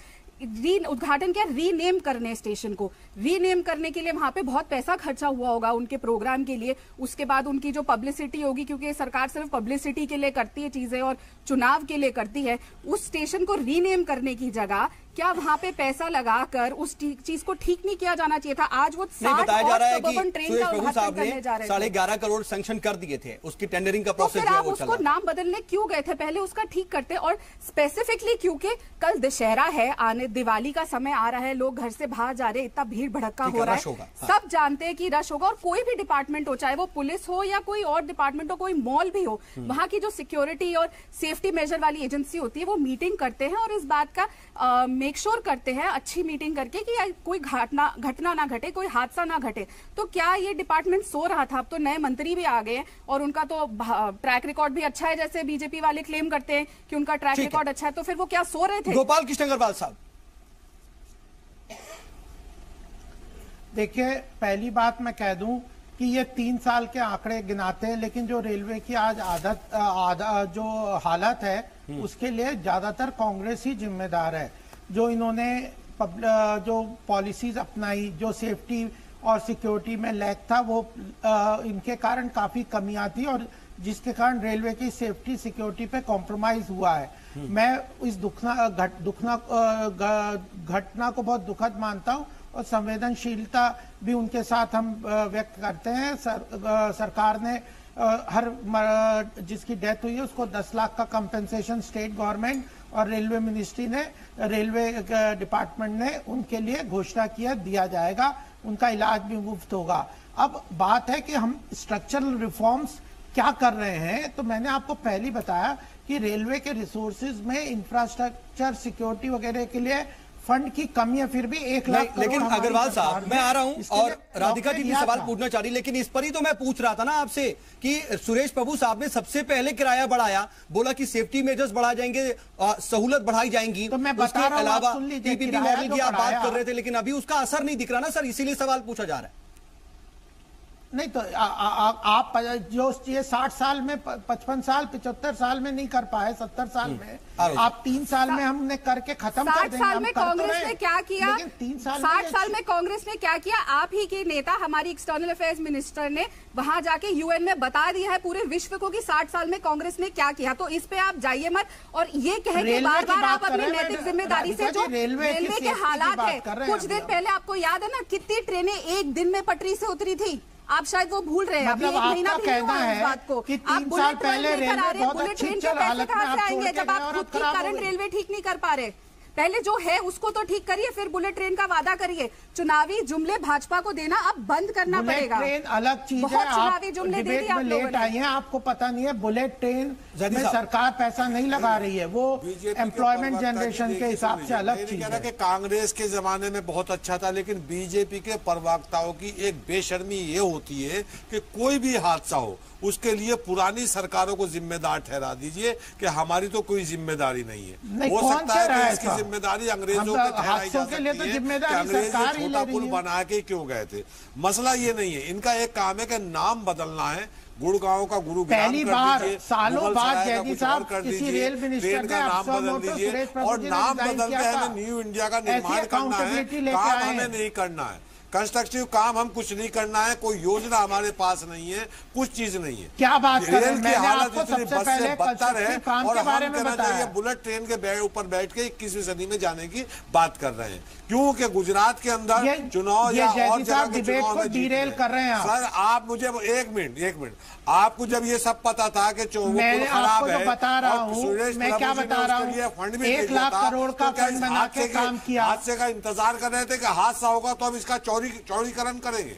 उद्घाटन क्या, रीनेम करने, स्टेशन को रीनेम करने के लिए वहां पे बहुत पैसा खर्चा हुआ होगा उनके प्रोग्राम के लिए। उसके बाद उनकी जो पब्लिसिटी होगी, क्योंकि सरकार सिर्फ पब्लिसिटी के लिए करती है चीजें और चुनाव के लिए करती है, उस स्टेशन को रीनेम करने की जगह क्या वहां पे पैसा लगाकर उस चीज को ठीक नहीं किया जाना चाहिए था? आज वो बताया जा रहा है कि सुरेश प्रभु साहब ने 11.5 करोड़ सैंक्शन कर दिए थे, उसकी टेंडरिंग का प्रोसेस आप उसको नाम बदलने क्यों गए थे? पहले उसका ठीक करते। और स्पेसिफिकली क्योंकि कल दशहरा है, आने दिवाली का समय आ रहा है, लोग घर से बाहर जा रहे हैं, इतना भीड़ भड़का हो रहा है, सब जानते हैं कि रश होगा। और कोई भी डिपार्टमेंट हो, चाहे वो पुलिस हो या कोई और डिपार्टमेंट हो, कोई मॉल भी हो, वहां की जो सिक्योरिटी और सेफ्टी मेजर वाली एजेंसी होती है वो मीटिंग करते हैं और इस बात का मेक श्योर करते हैं अच्छी मीटिंग करके कि कोई घटना ना घटे, कोई हादसा ना घटे। तो क्या ये डिपार्टमेंट सो रहा था? अब तो नए मंत्री भी आ गए हैं और उनका तो ट्रैक रिकॉर्ड भी अच्छा है, जैसे बीजेपी वाले क्लेम करते हैं कि उनका ट्रैक रिकॉर्ड अच्छा है, तो फिर वो क्या सो रहे थे? गोपाल कृष्ण अग्रवाल साहब, देखिए, पहली बात मैं कह दूं कि ये 3 साल के आंकड़े गिनाते हैं, लेकिन जो रेलवे की आज जो हालत है उसके लिए ज्यादातर कांग्रेस ही जिम्मेदार है। जो इन्होंने जो पॉलिसीज अपनाई, जो सेफ्टी और सिक्योरिटी में लैग था, वो इनके कारण काफी कमियां थी और जिसके कारण रेलवे की सेफ्टी सिक्योरिटी पे कॉम्प्रोमाइज हुआ है। मैं इस घटना को बहुत दुखद मानता हूं और संवेदनशीलता भी उनके साथ हम व्यक्त करते हैं। सरकार ने जिसकी डेथ हुई है उसको 10 लाख का कंपेंसेशन स्टेट गवर्नमेंट और रेलवे मिनिस्ट्री ने, रेलवे डिपार्टमेंट ने उनके लिए घोषणा किया, दिया जाएगा, उनका इलाज भी मुफ्त होगा। अब बात है कि हम स्ट्रक्चरल रिफॉर्म्स क्या कर रहे हैं। तो मैंने आपको पहले बताया कि रेलवे के रिसोर्सेज में इंफ्रास्ट्रक्चर सिक्योरिटी वगैरह के लिए फंड की कमी है, फिर भी 1 लाख करोड़ लेकिन हमारी अग्रवाल सरकार साहब ने मैं आ रहा हूं इसके और लिए राधिका जी भी दिया सवाल था। पूछना चाह रही, लेकिन इस पर ही तो मैं पूछ रहा था ना आपसे कि सुरेश प्रभु साहब ने सबसे पहले किराया बढ़ाया, बोला कि सेफ्टी मेजर्स बढ़ाए जाएंगे, सहूलत बढ़ाई जाएंगी। तो मैं बता उसके रहा हूं, आप अलावा सुन लीजिए, पीपीपी किराया मॉडल जो की आप बात बढ़ाया- कर रहे थे, लेकिन अभी उसका असर नहीं दिख रहा ना सर, इसीलिए सवाल पूछा जा रहा है। नहीं तो आप जो ये 60 साल में 55 साल 75 साल में नहीं कर पाए, 70 साल में आप 3 साल में हमने करके खत्म कर 60 देंगे। साल हम में कर तो कांग्रेस रहे ने हैं। क्या किया? लेकिन 3 साल 60 साल में कांग्रेस ने क्या किया? आप ही के नेता, हमारी एक्सटर्नल अफेयर्स मिनिस्टर ने वहां जाके यूएन में बता दिया है पूरे विश्व को कि 60 साल में कांग्रेस ने क्या किया। तो इस पे आप जाइए मत और ये कह के बार बार आप अपनी नैतिक जिम्मेदारी से, जो रेलवे के हालात है, कुछ दिन पहले आपको याद है ना कितनी ट्रेनें एक दिन में पटरी से उतरी थी, आप शायद वो भूल रहे हैं। अभी मतलब 1 महीना भी कहना हुआ है इस बात को कि आप 3 बुलेट साल ट्रेन पहले लेकर आ रहे हैं, रेलवे बुलेट बहुत ट्रेन अच्छी के पैसे हालत में कहां से आप आएंगे छोड़ के जब आप गए और खुद की खराब हो करंट गई। रेलवे ठीक नहीं कर पा रहे? पहले जो है उसको तो ठीक करिए, फिर बुलेट ट्रेन का वादा करिए। चुनावी जुमले भाजपा को देना अब बंद करना बुलेट पड़ेगा। ट्रेन अलग चीज है। बहुत आप चुनावी जुमले दे डिबेट दिए आप में लोगों लेट ने। आई हैं, आपको पता नहीं है बुलेट ट्रेन जैदी में साहब। सरकार पैसा नहीं लगा रही है, वो बीजेपी एम्प्लॉयमेंट के जनरेशन के हिसाब से अलग चीज कहना है। कि कांग्रेस के जमाने में बहुत अच्छा था, लेकिन बीजेपी के प्रवक्ताओं की एक बेशर्मी ये होती है कि कोई भी हादसा हो उसके लिए पुरानी सरकारों को जिम्मेदार ठहरा दीजिए कि हमारी तो कोई जिम्मेदारी नहीं है। नहीं, हो कौन सकता कह है रहा कि है इसकी ऐसा? जिम्मेदारी अंग्रेजों हम पे तो ठहराई जा हादसों के लिए सकती तो है जिम्मेदारी कि अंग्रेज सरकार ही छोटा ले रही पुल है। बना के क्यों गए थे। मसला ये नहीं है, इनका एक काम है कि नाम बदलना है, गुड़गांव का गुरुग्राम पहली कर बार दीजिए, सालों मुगल बाद सराय का जैदी कुछ साहब और कर किसी दीजिए, रेल मिनिस्टर ट्रेन ने का नाम अफसर बदल मोटो दीजिए सुरेश प्रभु और जी ने नाम डिजाइन बदलते किया था। हमें न्यू इंडिया का ऐसी निर्माण करना है, accountability लेके काम आए हमें हैं। नहीं करना है। कंस्ट्रक्टिव काम हम कुछ नहीं करना है, कोई योजना हमारे पास नहीं है, कुछ चीज नहीं है। क्या बात कर रहे हैं? रेल की मैंने हालत आपको इतनी सबसे बद से पहले बदतर है constructive काम और के बारे हम में कहना बताया। चाहिए बुलेट ट्रेन के ऊपर बैठ के 21वीं सदी में जाने की बात कर रहे हैं, क्योंकि गुजरात के अंदर चुनाव या और जगह के चुनाव में डिरेल कर रहे हैं आप। सर आप मुझे एक मिनट आपको जब ये सब पता था कि मैं आपको जो बता रहा हूँ, मैं क्या बता रहा हूँ, फंड भी 1 लाख करोड़ का फंड बना के काम किया। हादसे का इंतजार कर रहे थे कि हादसा होगा तो हम इसका चौड़ीकरण करेंगे।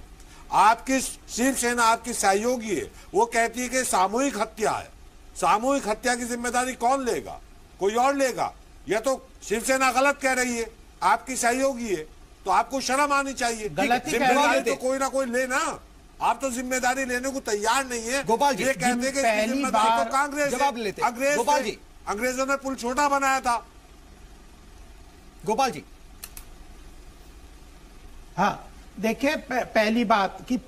आपकी शिवसेना आपकी सहयोगी है, वो कहती है कि सामूहिक हत्या है, सामूहिक हत्या की जिम्मेदारी कौन लेगा? कोई और लेगा? यह तो शिवसेना गलत कह रही है, आपकी सहयोगी है, तो आपको शर्म आनी चाहिए। जिम्मेदारी तो कोई ना कोई लेना, आप तो जिम्मेदारी लेने को तैयार नहीं है। गोपाल जी, ये कहते हैं कि पहली जिम्मेदारी बार तो कांग्रेस जवाब लेते हैं। अंग्रेज गोपाल जी। अंग्रेजों ने पुल छोटा बनाया था। गोपाल जी, हाँ देखिए, पहली बात कि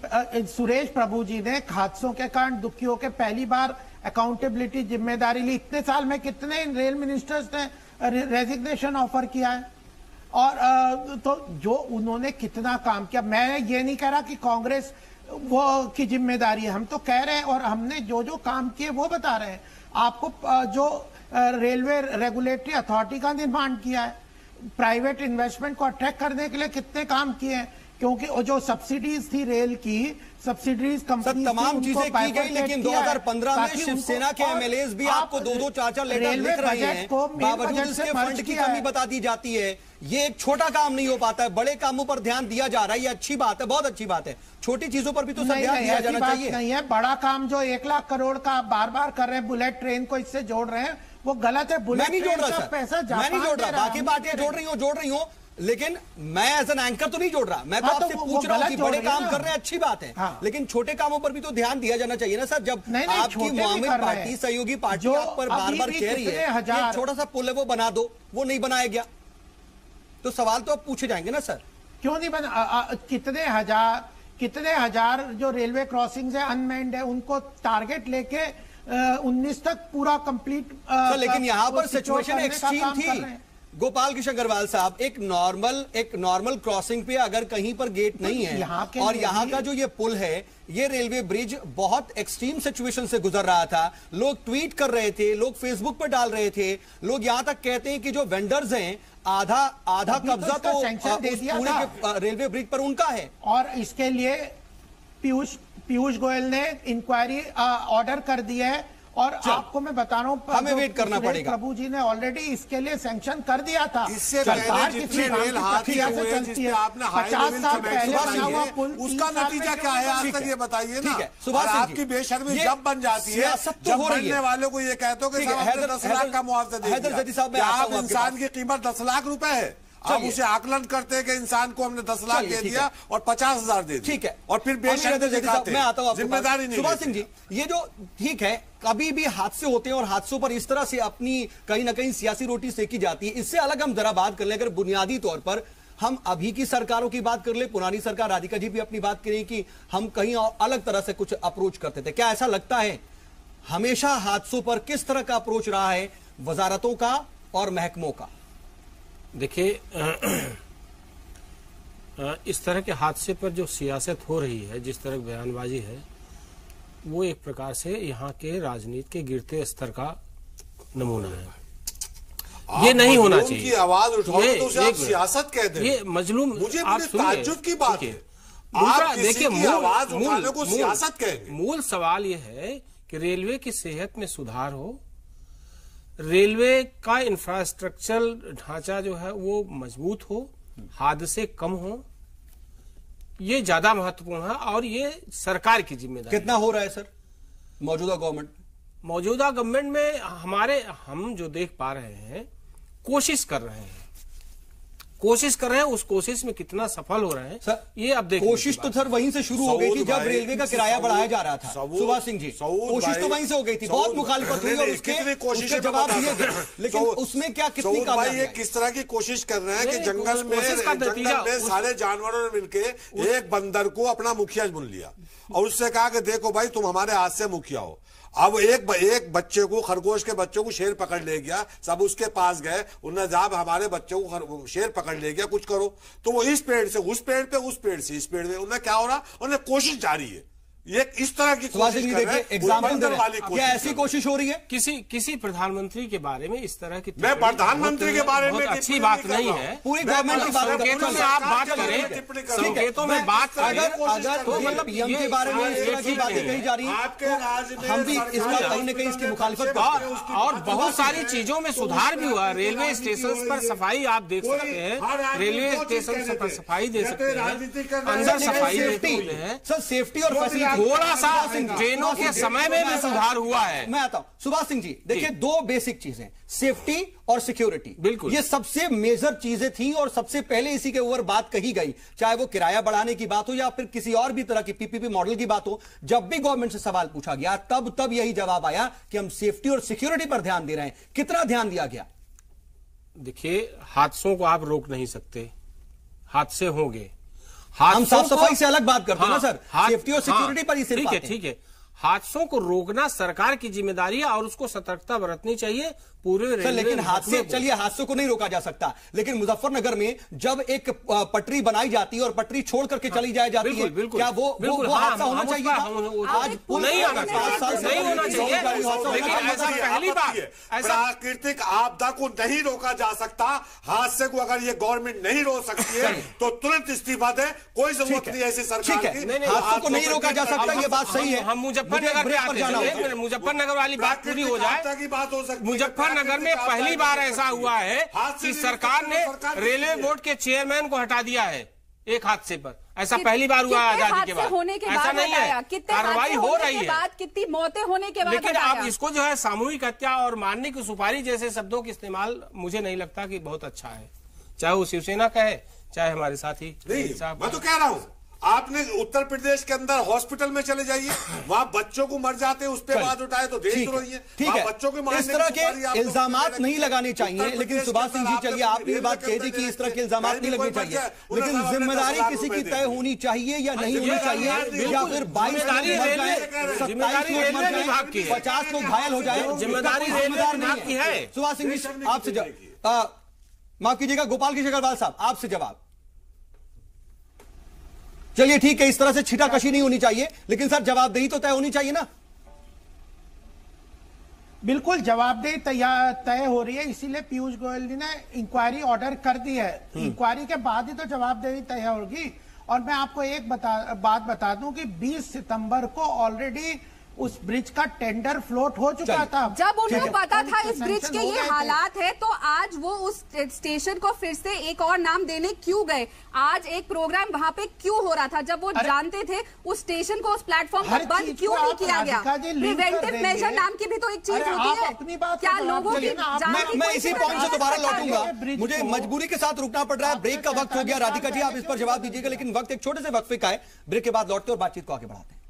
सुरेश प्रभु जी ने हादसों के कारण दुखी होकर पहली बार अकाउंटेबिलिटी जिम्मेदारी ली। इतने साल में कितने रेल मिनिस्टर्स ने रेजिग्नेशन ऑफर किया है? और तो जो उन्होंने कितना काम किया, मैं ये नहीं कह रहा कि कांग्रेस वो की जिम्मेदारी है, हम तो कह रहे हैं और हमने जो जो काम किए वो बता रहे हैं आपको। जो रेलवे रेगुलेटरी अथॉरिटी का निर्माण किया है, प्राइवेट इन्वेस्टमेंट को अट्रैक्ट करने के लिए कितने काम किए हैं, क्योंकि जो सब्सिडीज थी रेल की, सब्सिडीज कंपनी तमाम चीजें की गई, लेकिन 2015 में शिवसेना के एमएलएज भी आपको 2-4 लेटर लिख रहे हैं, बावजूद इसके फंड की कमी बता दी जाती है। ये एक छोटा काम नहीं हो पाता है, बड़े कामों पर ध्यान दिया जा रहा है, ये अच्छी बात है, बहुत अच्छी बात है। छोटी चीजों पर भी तो ध्यान दिया जाना चाहिए। नहीं है, बड़ा काम जो 1 लाख करोड़ का आप बार बार कर रहे हैं, बुलेट ट्रेन को इससे जोड़ रहे हैं, वो गलत है। बुलेट ट्रेन का पैसा मैं नहीं जोड़ रहा, बाकी पार्टियां जोड़ रही हो, लेकिन मैं एज एन एंकर तो नहीं जोड़ रहा। मैं तो आपसे पूछ रहा हूँ कि बड़े काम कर रहे हैं, अच्छी बात है, लेकिन छोटे कामों पर भी तो ध्यान दिया जाना चाहिए ना सर। जब आपकी मुआमिल पार्टी, सहयोगी पार्टी आप पर बार बार कह रही है कि छोटा सा पुल है वो बना दो, वो नहीं बनाया गया, तो सवाल तो अब पूछे जाएंगे ना सर। क्यों नहीं बना? कितने हजार जो रेलवे क्रॉसिंग्स है अनमेंड है, उनको टारगेट लेके 19 तक पूरा कंप्लीट। लेकिन यहाँ पर सिचुएशन एक्सट्रीम थी गोपाल कृष्ण अग्रवाल साहब। एक नॉर्मल क्रॉसिंग पे अगर कहीं पर गेट नहीं है और यहाँ का जो ये पुल है, ये रेलवे ब्रिज बहुत एक्सट्रीम सिचुएशन से गुजर रहा था, लोग ट्वीट कर रहे थे, लोग फेसबुक पर डाल रहे थे, लोग यहाँ तक कहते हैं कि जो वेंडर्स हैं आधा कब्जा तो पुणे के रेलवे ब्रिज पर उनका है। और इसके लिए पीयूष गोयल ने इंक्वायरी ऑर्डर कर दिया है और आपको मैं बता रहा हूँ, हमें वेट करना पड़ेगा। प्रभु जी ने ऑलरेडी इसके लिए सैंक्शन कर दिया था। इससे पहले जितने रेल हादसे हुए जिसपे आपने हाई लेवल कमेटी बनाई है, उसका नतीजा क्या है आज तक ये बताइए ना। और आपकी बेशर्मी जब बन जाती है जब बनने वालों को ये कहते हो कि 10 लाख का मुआवजा दे दिया। आप इंसान की कीमत 10 लाख रुपए है, आप उसे आकलन करते हैं कि इंसान को हमने 10 लाख दे दिया और 50,000 दे दिया, ठीक है, और फिर बेशर्त दिखाते मैं आता हूं, जिम्मेदारी नहीं। सुभाष सिंह जी, ये जो ठीक है, कभी भी हादसे होते हैं और हादसों पर इस तरह से अपनी कहीं ना कहीं सियासी रोटी सेकी जाती है। इससे अलग हम जरा बात कर लें, अगर बुनियादी तौर पर हम अभी की सरकारों की बात कर ले, पुरानी सरकार राधिका जी भी अपनी बात करें कि हम कहीं और अलग तरह से कुछ अप्रोच करते थे, क्या ऐसा लगता है हमेशा हादसों पर किस तरह का अप्रोच रहा है वजारतों का और महकमों का? देखिए, इस तरह के हादसे पर जो सियासत हो रही है, जिस तरह बयानबाजी है, वो एक प्रकार से यहाँ के राजनीति के गिरते स्तर का नमूना है। ये नहीं होना चाहिए की आवाज उठाओगे तो उसे आप सियासत कहते हैं। ये मजलूम, मुझे आप बड़े ताज्जुब की बात है, आप देखिए आवाज उठाने को सियासत कहेंगे। मूल सवाल ये है कि रेलवे की सेहत में सुधार हो, रेलवे का इंफ्रास्ट्रक्चरल ढांचा जो है वो मजबूत हो, हादसे कम हो, ये ज्यादा महत्वपूर्ण है और ये सरकार की जिम्मेदारी। कितना हो रहा है सर मौजूदा गवर्नमेंट? मौजूदा गवर्नमेंट में हम जो देख पा रहे हैं, कोशिश कर रहे हैं, उस कोशिश में कितना सफल हो रहे हैं सर, ये अब देखिए। कोशिश तो सर वहीं से शुरू हो गई थी जब रेलवे का किराया बढ़ाया जा रहा था। सुभाष सिंह जी, कोशिश तो वहीं से हो गई थी, बहुत मुखालिफत हुई और उसके जवाब दिए गए, लेकिन उसमें क्या कितनी कामयाबी है? किस तरह की कोशिश कर रहे हैं कि जंगल में सारे जानवरों ने मिलकर एक बंदर को अपना मुखिया चुन लिया और उससे कहा कि देखो भाई तुम हमारे हाथ से मुखिया हो। अब एक बच्चे को, खरगोश के बच्चे को शेर पकड़ ले गया, सब उसके पास गए, उन्होंने जब हमारे बच्चे को शेर पकड़ ले गया, कुछ करो। तो वो इस पेड़ से उस पेड़ पे, उस पेड़ से इस पेड़ में, उन्हें क्या हो रहा, उन्हें कोशिश जारी है। ये इस तरह की कोशिश कर रहे हैं, क्या ऐसी कोशिश हो रही है? किसी प्रधानमंत्री के बारे में इस तरह की, मैं प्रधानमंत्री के बारे में अच्छी बात नहीं है। पूरी गवर्नमेंट की बात संकेतों में आप बात करें, संकेतों में बात करें, अगर तो मतलब पीएम के बारे में इस तरह की बातें कही जा रही हैं, आपके राज्य में हम भी इसका कहीं न कहीं इसकी मुखालिफत करते हैं। और बहुत सारी चीजों में सुधार भी हुआ। रेलवे स्टेशन पर सफाई आप देख सकते हैं, रेलवे स्टेशन पर सफाई दे सकते हैं, अंदर सफाई देते हैं सर, सेफ्टी और फैसिलिटी थोड़ा सा ट्रेनों के समय में भी सुधार हुआ है। मैं आता हूं सुभाष सिंह जी, देखिए दो बेसिक चीजें, सेफ्टी और सिक्योरिटी, बिल्कुल ये सबसे मेजर चीजें थी और सबसे पहले इसी के ऊपर बात कही गई, चाहे वो किराया बढ़ाने की बात हो या फिर किसी और भी तरह की पीपीपी मॉडल की बात हो। जब भी गवर्नमेंट से सवाल पूछा गया तब यही जवाब आया कि हम सेफ्टी और सिक्योरिटी पर ध्यान दे रहे हैं। कितना ध्यान दिया गया? देखिए, हादसों को आप रोक नहीं सकते, हादसे होंगे। हम साफ सफाई से अलग बात करते हैं ना सर, सेफ्टी और सिक्योरिटी पर ही सिर्फ बात है। ठीक है, हादसों को रोकना सरकार की जिम्मेदारी है और उसको सतर्कता बरतनी चाहिए पूरे रेलवे। लेकिन हादसे, चलिए हादसों को नहीं रोका जा सकता, लेकिन मुजफ्फरनगर में जब एक पटरी बनाई जाती है और पटरी छोड़ करके चली जाए जाती है, क्या वो हादसा होना चाहिए? आज नहीं आना चाहिए, नहीं होना चाहिए, लेकिन ऐसा पहली बार प्राकृतिक आपदा को नहीं रोका जा सकता। हादसे को अगर ये गवर्नमेंट नहीं रोक सकती है तो तुरंत इस्तीफा दे, कोई जरूरत नहीं ऐसी सरकार की। हादसों को नहीं रोका जा सकता, ये बात सही है। हम मुजफ्फरनगर पे आते हैं, मुजफ्फरनगर वाली बात पूरी हो जाए। की बात हो सकती है। मुजफ्फरनगर में पहली बार ऐसा हुआ है कि सरकार ने रेलवे बोर्ड के चेयरमैन को हटा दिया है एक हादसे पर। ऐसा पहली बार हुआ आजादी के बाद, होने के ऐसा बाद नहीं है, कार्रवाई हो रही है, कितनी मौतें होने के बाद। लेकिन आप इसको जो है सामूहिक हत्या और मारने की सुपारी जैसे शब्दों का इस्तेमाल मुझे नहीं लगता कि बहुत अच्छा है, चाहे वो शिवसेना का है चाहे हमारे साथी। मैं तो कह रहा हूँ, आपने उत्तर प्रदेश के अंदर हॉस्पिटल में चले जाइए, वहां बच्चों को मर जाते हैं, उस पर बात उठाए तो देश रही है। ठीक है, बच्चों को इस तरह के इल्जामात नहीं लगाने चाहिए। लेकिन सुभाष सिंह जी, चलिए आपने ये बात कह दी कि इस तरह के इल्जामात नहीं लगने चाहिए, लेकिन जिम्मेदारी किसी की तय होनी चाहिए या नहीं होनी चाहिए, या फिर 22 लोग मर जाए, 27 लोग मर जाए, 50 लोग घायल हो जाए, जिम्मेदारी नहीं है। सुभाष सिंह जी, आपसे माफ कीजिएगा, गोपाल कृष्ण अग्रवाल साहब, आपसे जवाब। चलिए ठीक है, इस तरह से छिटाकशी नहीं होनी चाहिए, लेकिन सर जवाबदेही तो तय होनी चाहिए ना। बिल्कुल जवाबदेही तय हो रही है, इसीलिए पीयूष गोयल जी ने इंक्वायरी ऑर्डर कर दी है। इंक्वायरी के बाद ही तो जवाबदेही तय होगी। और मैं आपको एक बात बता दूं कि 20 सितंबर को ऑलरेडी उस ब्रिज का टेंडर फ्लोट हो चुका था। जब उन्हें पता था इस ब्रिज के ये हालात है तो आज वो उस स्टेशन को फिर से एक और नाम देने क्यों गए? आज एक प्रोग्राम वहां पे क्यों हो रहा था जब वो जानते थे उस स्टेशन को, उस प्लेटफॉर्म को बंद क्यों नहीं किया गया? प्रिवेंटिव मेजर नाम की भी तो एक चीज होती है। क्या लोगों की मैं इसी पॉइंट से दोबारा लौटूंगा, मुझे मजबूरी के साथ रुकना पड़ रहा है, ब्रेक का वक्त हो गया। राधिका जी आप इस पर जवाब दीजिएगा, लेकिन वक्त एक छोटे से वक्फे का है, ब्रेक के बाद लौटते और बातचीत को आगे बढ़ाते हैं।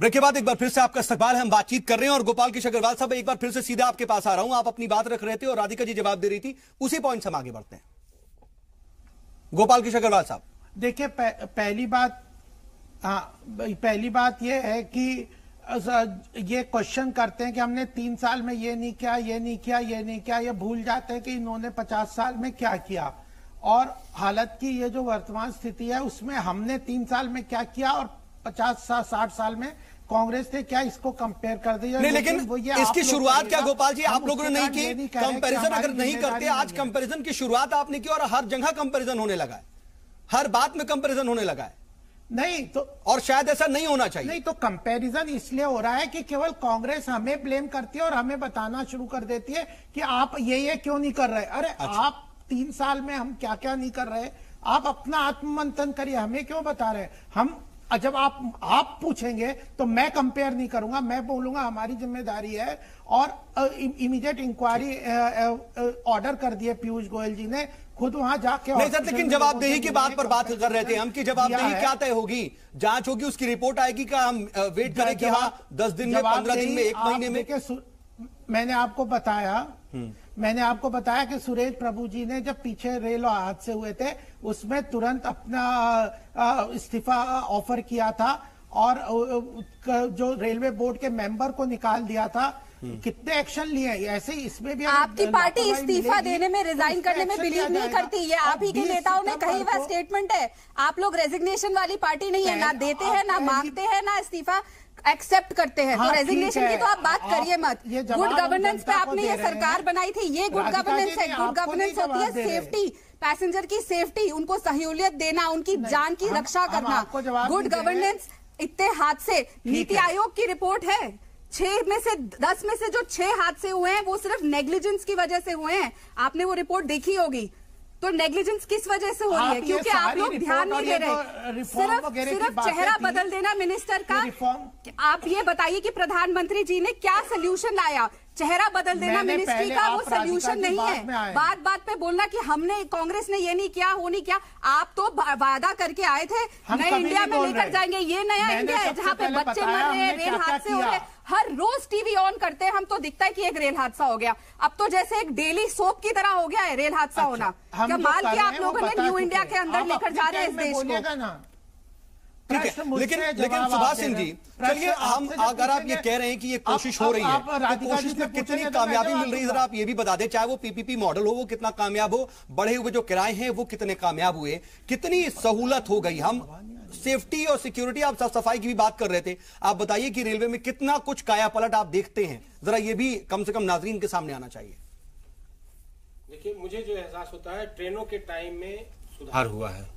ब्रेक के बाद एक बार फिर से आपका इस्तकबाल है, हम बातचीत कर रहे हैं और गोपाल कृष्ण अग्रवाल साहब एक बार फिर से सीधा आपके पास आ रहा हूं। आप अपनी बात रख रहे थे और राधिका जी जवाब दे रही थी, उसी पॉइंट से हम आगे बढ़ते हैं। गोपाल कृष्ण अग्रवाल साहब देखिए, पहली बात यह है कि ये क्वेश्चन करते हैं कि हमने 3 साल में ये नहीं किया, ये नहीं किया, ये नहीं किया, ये भूल जाते हैं कि इन्होंने 50 साल में क्या किया और हालत की ये जो वर्तमान स्थिति है उसमें हमने 3 साल में क्या किया और 50-60 साल में कांग्रेस ने क्या, इसको कंपेयर कर दिया। नहीं, लेकिन इसकी शुरुआत क्या गोपाल जी आप लोगों ने नहीं की? कंपैरिजन अगर नहीं करते, आज कंपैरिजन की शुरुआत आपने की और हर जगह कंपैरिजन होने लगा है, हर बात में कंपैरिजन होने लगा है। नहीं तो, और शायद ऐसा नहीं होना चाहिए। नहीं तो कंपैरिजन इसलिए हो रहा है कि केवल कांग्रेस हमें ब्लेम करती है और हमें बताना शुरू कर देती है कि आप ये क्यों नहीं कर रहे। अरे अच्छा। आप 3 साल में हम क्या क्या नहीं कर रहे, आप अपना आत्ममंथन करिए, हमें क्यों बता रहे। हम जब आप पूछेंगे तो मैं कंपेयर नहीं करूंगा, मैं बोलूंगा हमारी जिम्मेदारी है। और इमीडिएट इंक्वायरी ऑर्डर कर दिए पीयूष गोयल जी ने, खुद वहां जाके। नहीं सर, लेकिन जवाबदेही की बात पर बात कर रहे थे हम कि जवाबदेही क्या तय होगी, जांच होगी, उसकी रिपोर्ट आएगी, क्या हम वेट करें कि हाँ 10 दिन में, 15 दिन में, 1 महीने में? मैंने आपको बताया कि सुरेश प्रभु जी ने जब पीछे रेल हादसे हुए थे उसमें तुरंत अपना इस्तीफा ऑफर किया था और जो रेलवे बोर्ड के मेंबर को निकाल दिया था। कितने एक्शन लिए, ऐसे इसमें भी आपकी पार्टी इस्तीफा देने में, रिजाइन करने में बिलीव नहीं करती। ये आप ही के नेताओं ने कही हुआ स्टेटमेंट है। आप लोग रेजिग्नेशन वाली पार्टी नहीं है, ना देते हैं, ना मांगते हैं, ना इस्तीफा एक्सेप्ट करते हैं। तो रेजिग्नेशन की तो आप बात करिए मत। गुड गवर्नेंस पे आपने ये सरकार बनाई थी, ये गुड गवर्नेंस है। गुड गवर्नेंस होती है सेफ्टी, पैसेंजर की सेफ्टी, उनको सहूलियत देना, उनकी जान की रक्षा करना। गुड गवर्नेंस इतने हादसे, नीति आयोग की रिपोर्ट है 10 में से जो 6 हादसे हुए हैं वो सिर्फ नेग्लिजेंस की वजह से हुए हैं। आपने वो रिपोर्ट देखी होगी। तो नेग्लिजेंस किस वजह से हो रही है? क्योंकि आप लोग ध्यान नहीं दे रहे। सिर्फ चेहरा बदल देना मिनिस्टर का। आप ये बताइए कि प्रधानमंत्री जी ने क्या सोल्यूशन लाया? चेहरा बदल देना मिनिस्ट्री का वो सोल्यूशन नहीं है। बात बात पे बोलना कि हमने, कांग्रेस ने ये नहीं किया, वो नहीं किया। आप तो वादा करके आए थे नए इंडिया में लेकर जाएंगे। ये नया इंडिया है जहाँ पे बच्चे मर रहे हैं, रेल हादसे हो रहे हैं। हर रोज टीवी ऑन करते हैं हम तो दिखता है कि एक रेल हादसा हो गया। अब तो जैसे एक डेली सोप की तरह हो गया है रेल हादसा होना। क्या माल किया आप लोगों ने न्यू इंडिया के अंदर लेकर जा रहे हैं इस देश को? ठीक है, लेकिन सुभाष सिंह जी, चलिए हम, अगर आप ये कह रहे हैं कि ये कोशिश हो रही है तो कोशिश में कितनी कामयाबी मिल रही है जरा आप ये भी बता दें। चाहे वो पीपीपी मॉडल हो वो कितना कामयाब हो, बढ़े हुए जो किराए हैं वो कितने कामयाब हुए, कितनी सहूलत हो गई। हम सेफ्टी और सिक्योरिटी, आप साफ सफाई की भी बात कर रहे थे। आप बताइए कि रेलवे में कितना कुछ काया पलट आप देखते हैं, जरा ये भी कम से कम नाजरीन के सामने आना चाहिए। देखिए, मुझे जो एहसास होता है ट्रेनों के टाइम में सुधार हुआ है।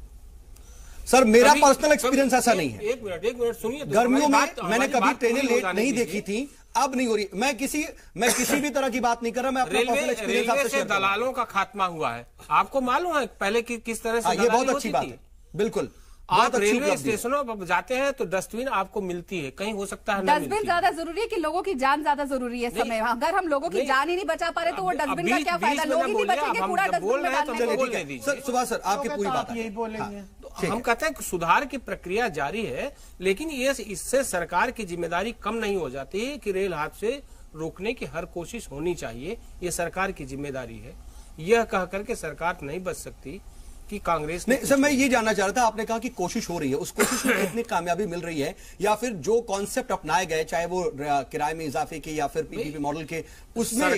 सर मेरा पर्सनल एक्सपीरियंस ऐसा नहीं है। एक मिनट सुनिए। गर्मियों में मैंने कभी ट्रेनें लेट नहीं देखी थी, अब नहीं हो रही। मैं किसी भी तरह की बात नहीं कर रहा। मैं अपना पर्सनल एक्सपीरियंस आपसे शेयर कर रहा हूं। दलालों का खात्मा हुआ है। आपको मालूम है पहले किस तरह से? ये बहुत अच्छी बात है। बिल्कुल, आप रेलवे स्टेशनों पर जाते हैं तो डस्टबिन आपको मिलती है, कहीं हो सकता है डस्टबिन ज्यादा जरूरी है कि लोगों की जान ज्यादा जरूरी है समय? अगर हम लोगों की जान ही नहीं बचा पा रहे तो वो डस्टबिन का क्या फायदा? लोग ही नहीं बचेंगे, कूड़ा डस्टबिन में डालने। सुभाष सर आपकी पूरी बात यही बोलेंगे। हम कहते हैं कि सुधार की प्रक्रिया जारी है, लेकिन इससे सरकार की जिम्मेदारी कम नहीं हो जाती है कि रेल हादसे रोकने की हर कोशिश होनी चाहिए। ये सरकार की जिम्मेदारी है। यह कह करके सरकार नहीं बच सकती कि कांग्रेस नहीं। सर मैं ये जानना चाह रहा था, आपने कहा कि कोशिश हो रही है, उस कोशिश में कितनी कामयाबी मिल रही है, या फिर जो कॉन्सेप्ट अपनाए गए चाहे वो किराए में इजाफे के या फिर पीपीपी मॉडल के, उसमें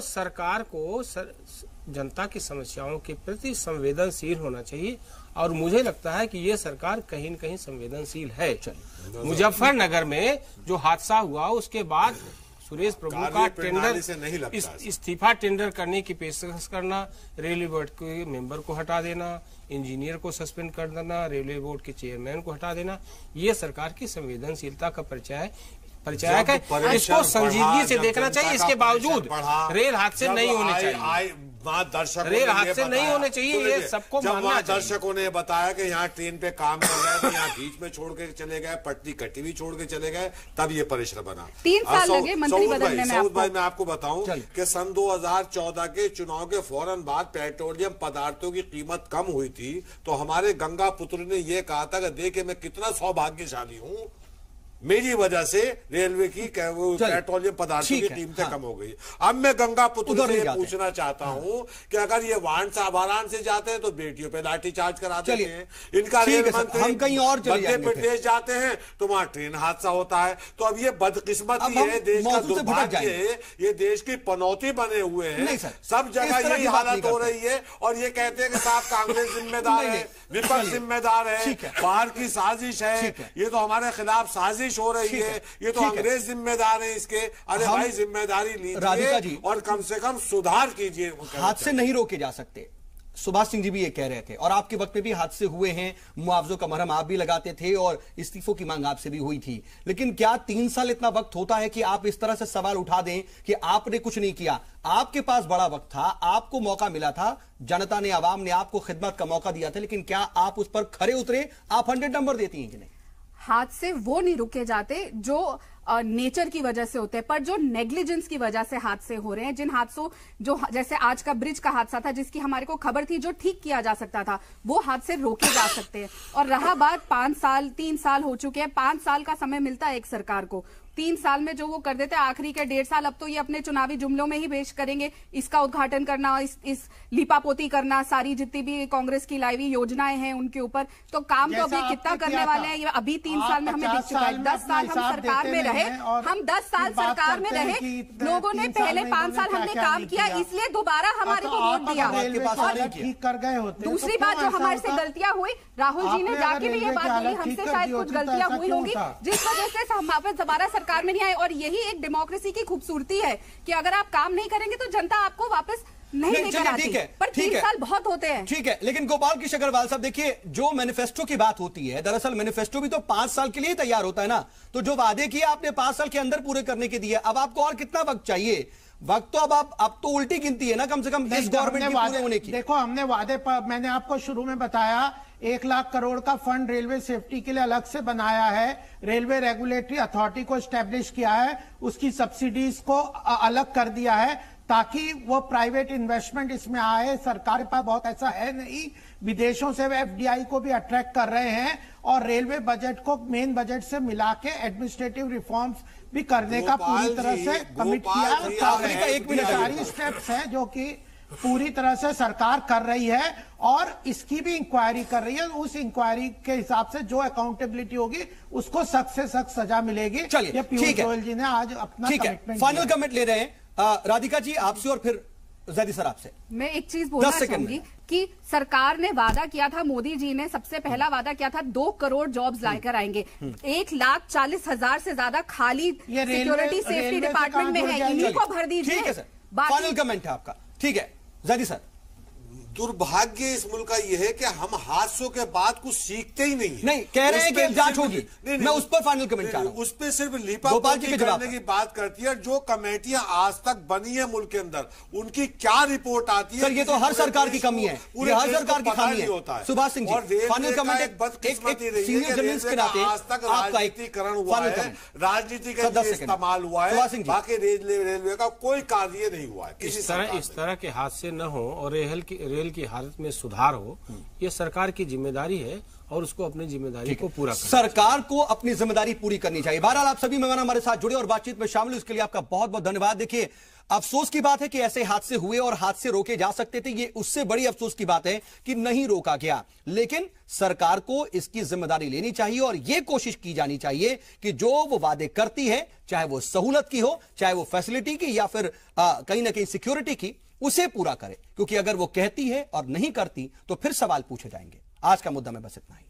सरकार को जनता की समस्याओं के प्रति संवेदनशील होना चाहिए। और मुझे लगता है कि ये सरकार कहीं न कहीं संवेदनशील है। मुजफ्फरनगर में जो हादसा हुआ उसके बाद सुरेश प्रभु का टेंडर इस्तीफा टेंडर करने की पेशकश करना, रेलवे बोर्ड के मेंबर को हटा देना, इंजीनियर को सस्पेंड कर देना, रेलवे बोर्ड के चेयरमैन को हटा देना, ये सरकार की संवेदनशीलता का परिचय है। इसको संजीदगी से देखना चाहिए। इसके बावजूद रेल हादसे नहीं होने चाहिए। रेल हादसे नहीं होने चाहिए, ये सबको मानना चाहिए। दर्शकों ने बताया कि यहाँ ट्रेन पे काम कर रहे थे, यहाँ बीच में छोड़ के चले गए, पटरी कटी हुई छोड़ के चले गए, तब ये परिसर बना। 3 साल लगे मंत्री बदलने में। सऊद भाई मैं आपको बताऊं कि सन 2014 के चुनाव के फौरन बाद पेट्रोलियम पदार्थों की कीमत कम हुई थी, तो हमारे गंगा पुत्र ने यह कहा था कि देखिए मैं कितना सौभाग्यशाली हूं, मेरी वजह से रेलवे की पेट्रोलियम पदार्थों की कीमतें कम हो गई। अब मैं गंगा पुत्र से ये पूछना चाहता हूं कि अगर ये वाराणसी जाते हैं तो बेटियों पे लाठी चार्ज करा देते हैं। इनका रेल मंत्री कहीं और मध्य प्रदेश जाते हैं तो वहां ट्रेन हादसा होता है। तो अब ये बदकिस्मती है, देश का दुर्भाग्य है, ये देश की पनौती बने हुए हैं। सब जगह यही हालत हो रही है और ये कहते हैं कि साहब कांग्रेस जिम्मेदार है, विपक्ष जिम्मेदार है, बाहर की साजिश है, ये तो हमारे खिलाफ साजिश हो रही है, ये तो अंग्रेज जिम्मेदार है इसके। अरे भाई जिम्मेदारी लीजिए और कम से कम सुधार कीजिए। हादसे नहीं रोके जा सकते, सुभाष सिंह जी भी ये कह रहे थे, और आपके वक्त में भी हादसे हुए हैं, मुआवजों का मरहम आप भी लगाते थे और इस्तीफों की मांग आपसे भी हुई थी। लेकिन क्या 3 साल इतना वक्त होता है कि आप इस तरह से सवाल उठा दें कि आपने कुछ नहीं किया? आपके पास बड़ा वक्त था, आपको मौका मिला था, जनता ने, आवाम ने आपको खिदमत का मौका दिया था, लेकिन क्या आप उस पर खरे उतरे? आप 100 नंबर देती हैं कि नहीं? हादसे वो नहीं रुके जाते जो नेचर की वजह से होते हैं, पर जो नेग्लिजेंस की वजह से हादसे हो रहे हैं, जिन हादसों, जो जैसे आज का ब्रिज का हादसा था जिसकी हमारे को खबर थी, जो ठीक किया जा सकता था, वो हादसे रोके जा सकते हैं। और रहा बात 5 साल, 3 साल हो चुके हैं, 5 साल का समय मिलता है एक सरकार को। 3 साल में जो वो कर देते हैं, आखिरी के 1.5 साल अब तो ये अपने चुनावी जुमलों में ही पेश करेंगे। इसका उद्घाटन करना, इस लिपापोती करना, सारी जितनी भी कांग्रेस की लाइवी योजनाएं हैं उनके ऊपर, तो काम तो अभी कितना करने वाले हैं ये अभी 3 साल में हमें दिख चुका है। 10 साल हम सरकार में रहे, हम 10 साल सरकार में रहे, लोगों ने पहले 5 साल हमने काम किया, इसलिए दोबारा हमारे को वोट दिया। ठीक कर गए होते। दूसरी बात जो हमारे से गलतियां हुई, राहुल जी ने जाके भी ये बात बोली, हमसे शायद कुछ गलतियां हुई होंगी जिस वजह से हम वापस दोबारा सरकार में नहीं आए। और यही एक डेमोक्रेसी की खूबसूरती है कि अगर आप काम नहीं करेंगे तो जनता आपको वापस नहीं लेकर आती, पर 3 साल बहुत होते हैं। ठीक है, लेकिन गोपाल कृष्ण अग्रवाल साहब देखिए, जो मैनिफेस्टो की बात होती है, दरअसल मैनिफेस्टो भी तो 5 साल के लिए तैयार होता है ना। तो जो वादे किए आपने 5 साल के अंदर पूरे करने के दिए, अब आपको और कितना वक्त चाहिए? वक्त तो अब तो उल्टी गिनती है ना, कम से कम इस गवर्नमेंट की पूरे होने की। देखो, हमने वादे पर, मैंने आपको शुरू में बताया 1 लाख करोड़ का फंड रेलवे सेफ्टी के लिए अलग से बनाया है, रेलवे रेगुलेटरी अथॉरिटी को स्टैब्लिश किया है, उसकी सब्सिडीज को अलग कर दिया है ताकि वो प्राइवेट इन्वेस्टमेंट इसमें आए। सरकार के पास बहुत ऐसा है नहीं, विदेशों से वे एफडीआई को भी अट्रैक्ट कर रहे हैं और रेलवे बजट को मेन बजट से मिला के एडमिनिस्ट्रेटिव रिफॉर्म्स भी करने का पूरी तरह से कमिट किया। एक मिनट, सारी स्टेप्स हैं जो कि पूरी तरह से सरकार कर रही है और इसकी भी इंक्वायरी कर रही है। उस इंक्वायरी के हिसाब से जो अकाउंटेबिलिटी होगी उसको सख्त से सख्त सजा मिलेगी। चलिए, पीयूष गोयल जी ने आज अपना कमिटमेंट, फाइनल कमेंट ले रहे हैं। राधिका जी आपसे और फिर जैदी सर आपसे। मैं एक चीज बोलना चाहूंगी कि सरकार ने वादा किया था, मोदी जी ने सबसे पहला वादा किया था 2 करोड़ जॉब्स लाकर आएंगे। 1,40,000 से ज्यादा खाली सिक्योरिटी सेफ्टी डिपार्टमेंट में है, इन्हीं को भर दीजिए। ठीक है सर, फाइनल कमेंट है आपका। ठीक है जैदी सर। दुर्भाग्य इस मुल्क का यह है कि हम हादसों के बाद कुछ सीखते ही नहीं है। नहीं कह रहे हैं कि जांच होगी, मैं उस पर फाइनल कमेंट चाह रहा हूं। उस पर सिर्फ लिपापोती करने की बात करती है। जो कमेटियां आज तक बनी है मुल्क के अंदर, उनकी क्या रिपोर्ट आती है? सर ये तो हर सरकार की कमी है, ये हर सरकार की खामी है। Subhash Singh ji final comment. एक सीनियर जर्नलिस्ट के नाते आज तक राजनीतिकरण हुआ है, राजनीति का इस्तेमाल हुआ है, बाकी रेलवे का कोई कार्य नहीं हुआ है। इस तरह के हादसे न हो और रेल की हालत में सुधार हो, ये सरकार की जिम्मेदारी है और उसको अपनी जिम्मेदारी को पूरा करना सरकार को अपनी जिम्मेदारी पूरी करनी चाहिए। बहरहाल आप सभी मेहमान हमारे साथ जुड़े और बातचीत में शामिल, इसके लिए आपका बहुत बहुत धन्यवाद। देखिए अफसोस की बात है कि ऐसे हादसे हुए और हादसे रोके जा सकते थे, ये उससे बड़ी अफसोस की बात है कि नहीं रोका गया। लेकिन सरकार को इसकी जिम्मेदारी लेनी चाहिए और यह कोशिश की जानी चाहिए कि जो वो वादे करती है, चाहे वो सहूलत की हो, चाहे वो फैसिलिटी की या फिर कहीं ना कहीं सिक्योरिटी की, उसे पूरा करे। क्योंकि अगर वो कहती है और नहीं करती तो फिर सवाल पूछे जाएंगे। आज का मुद्दा में बस इतना ही।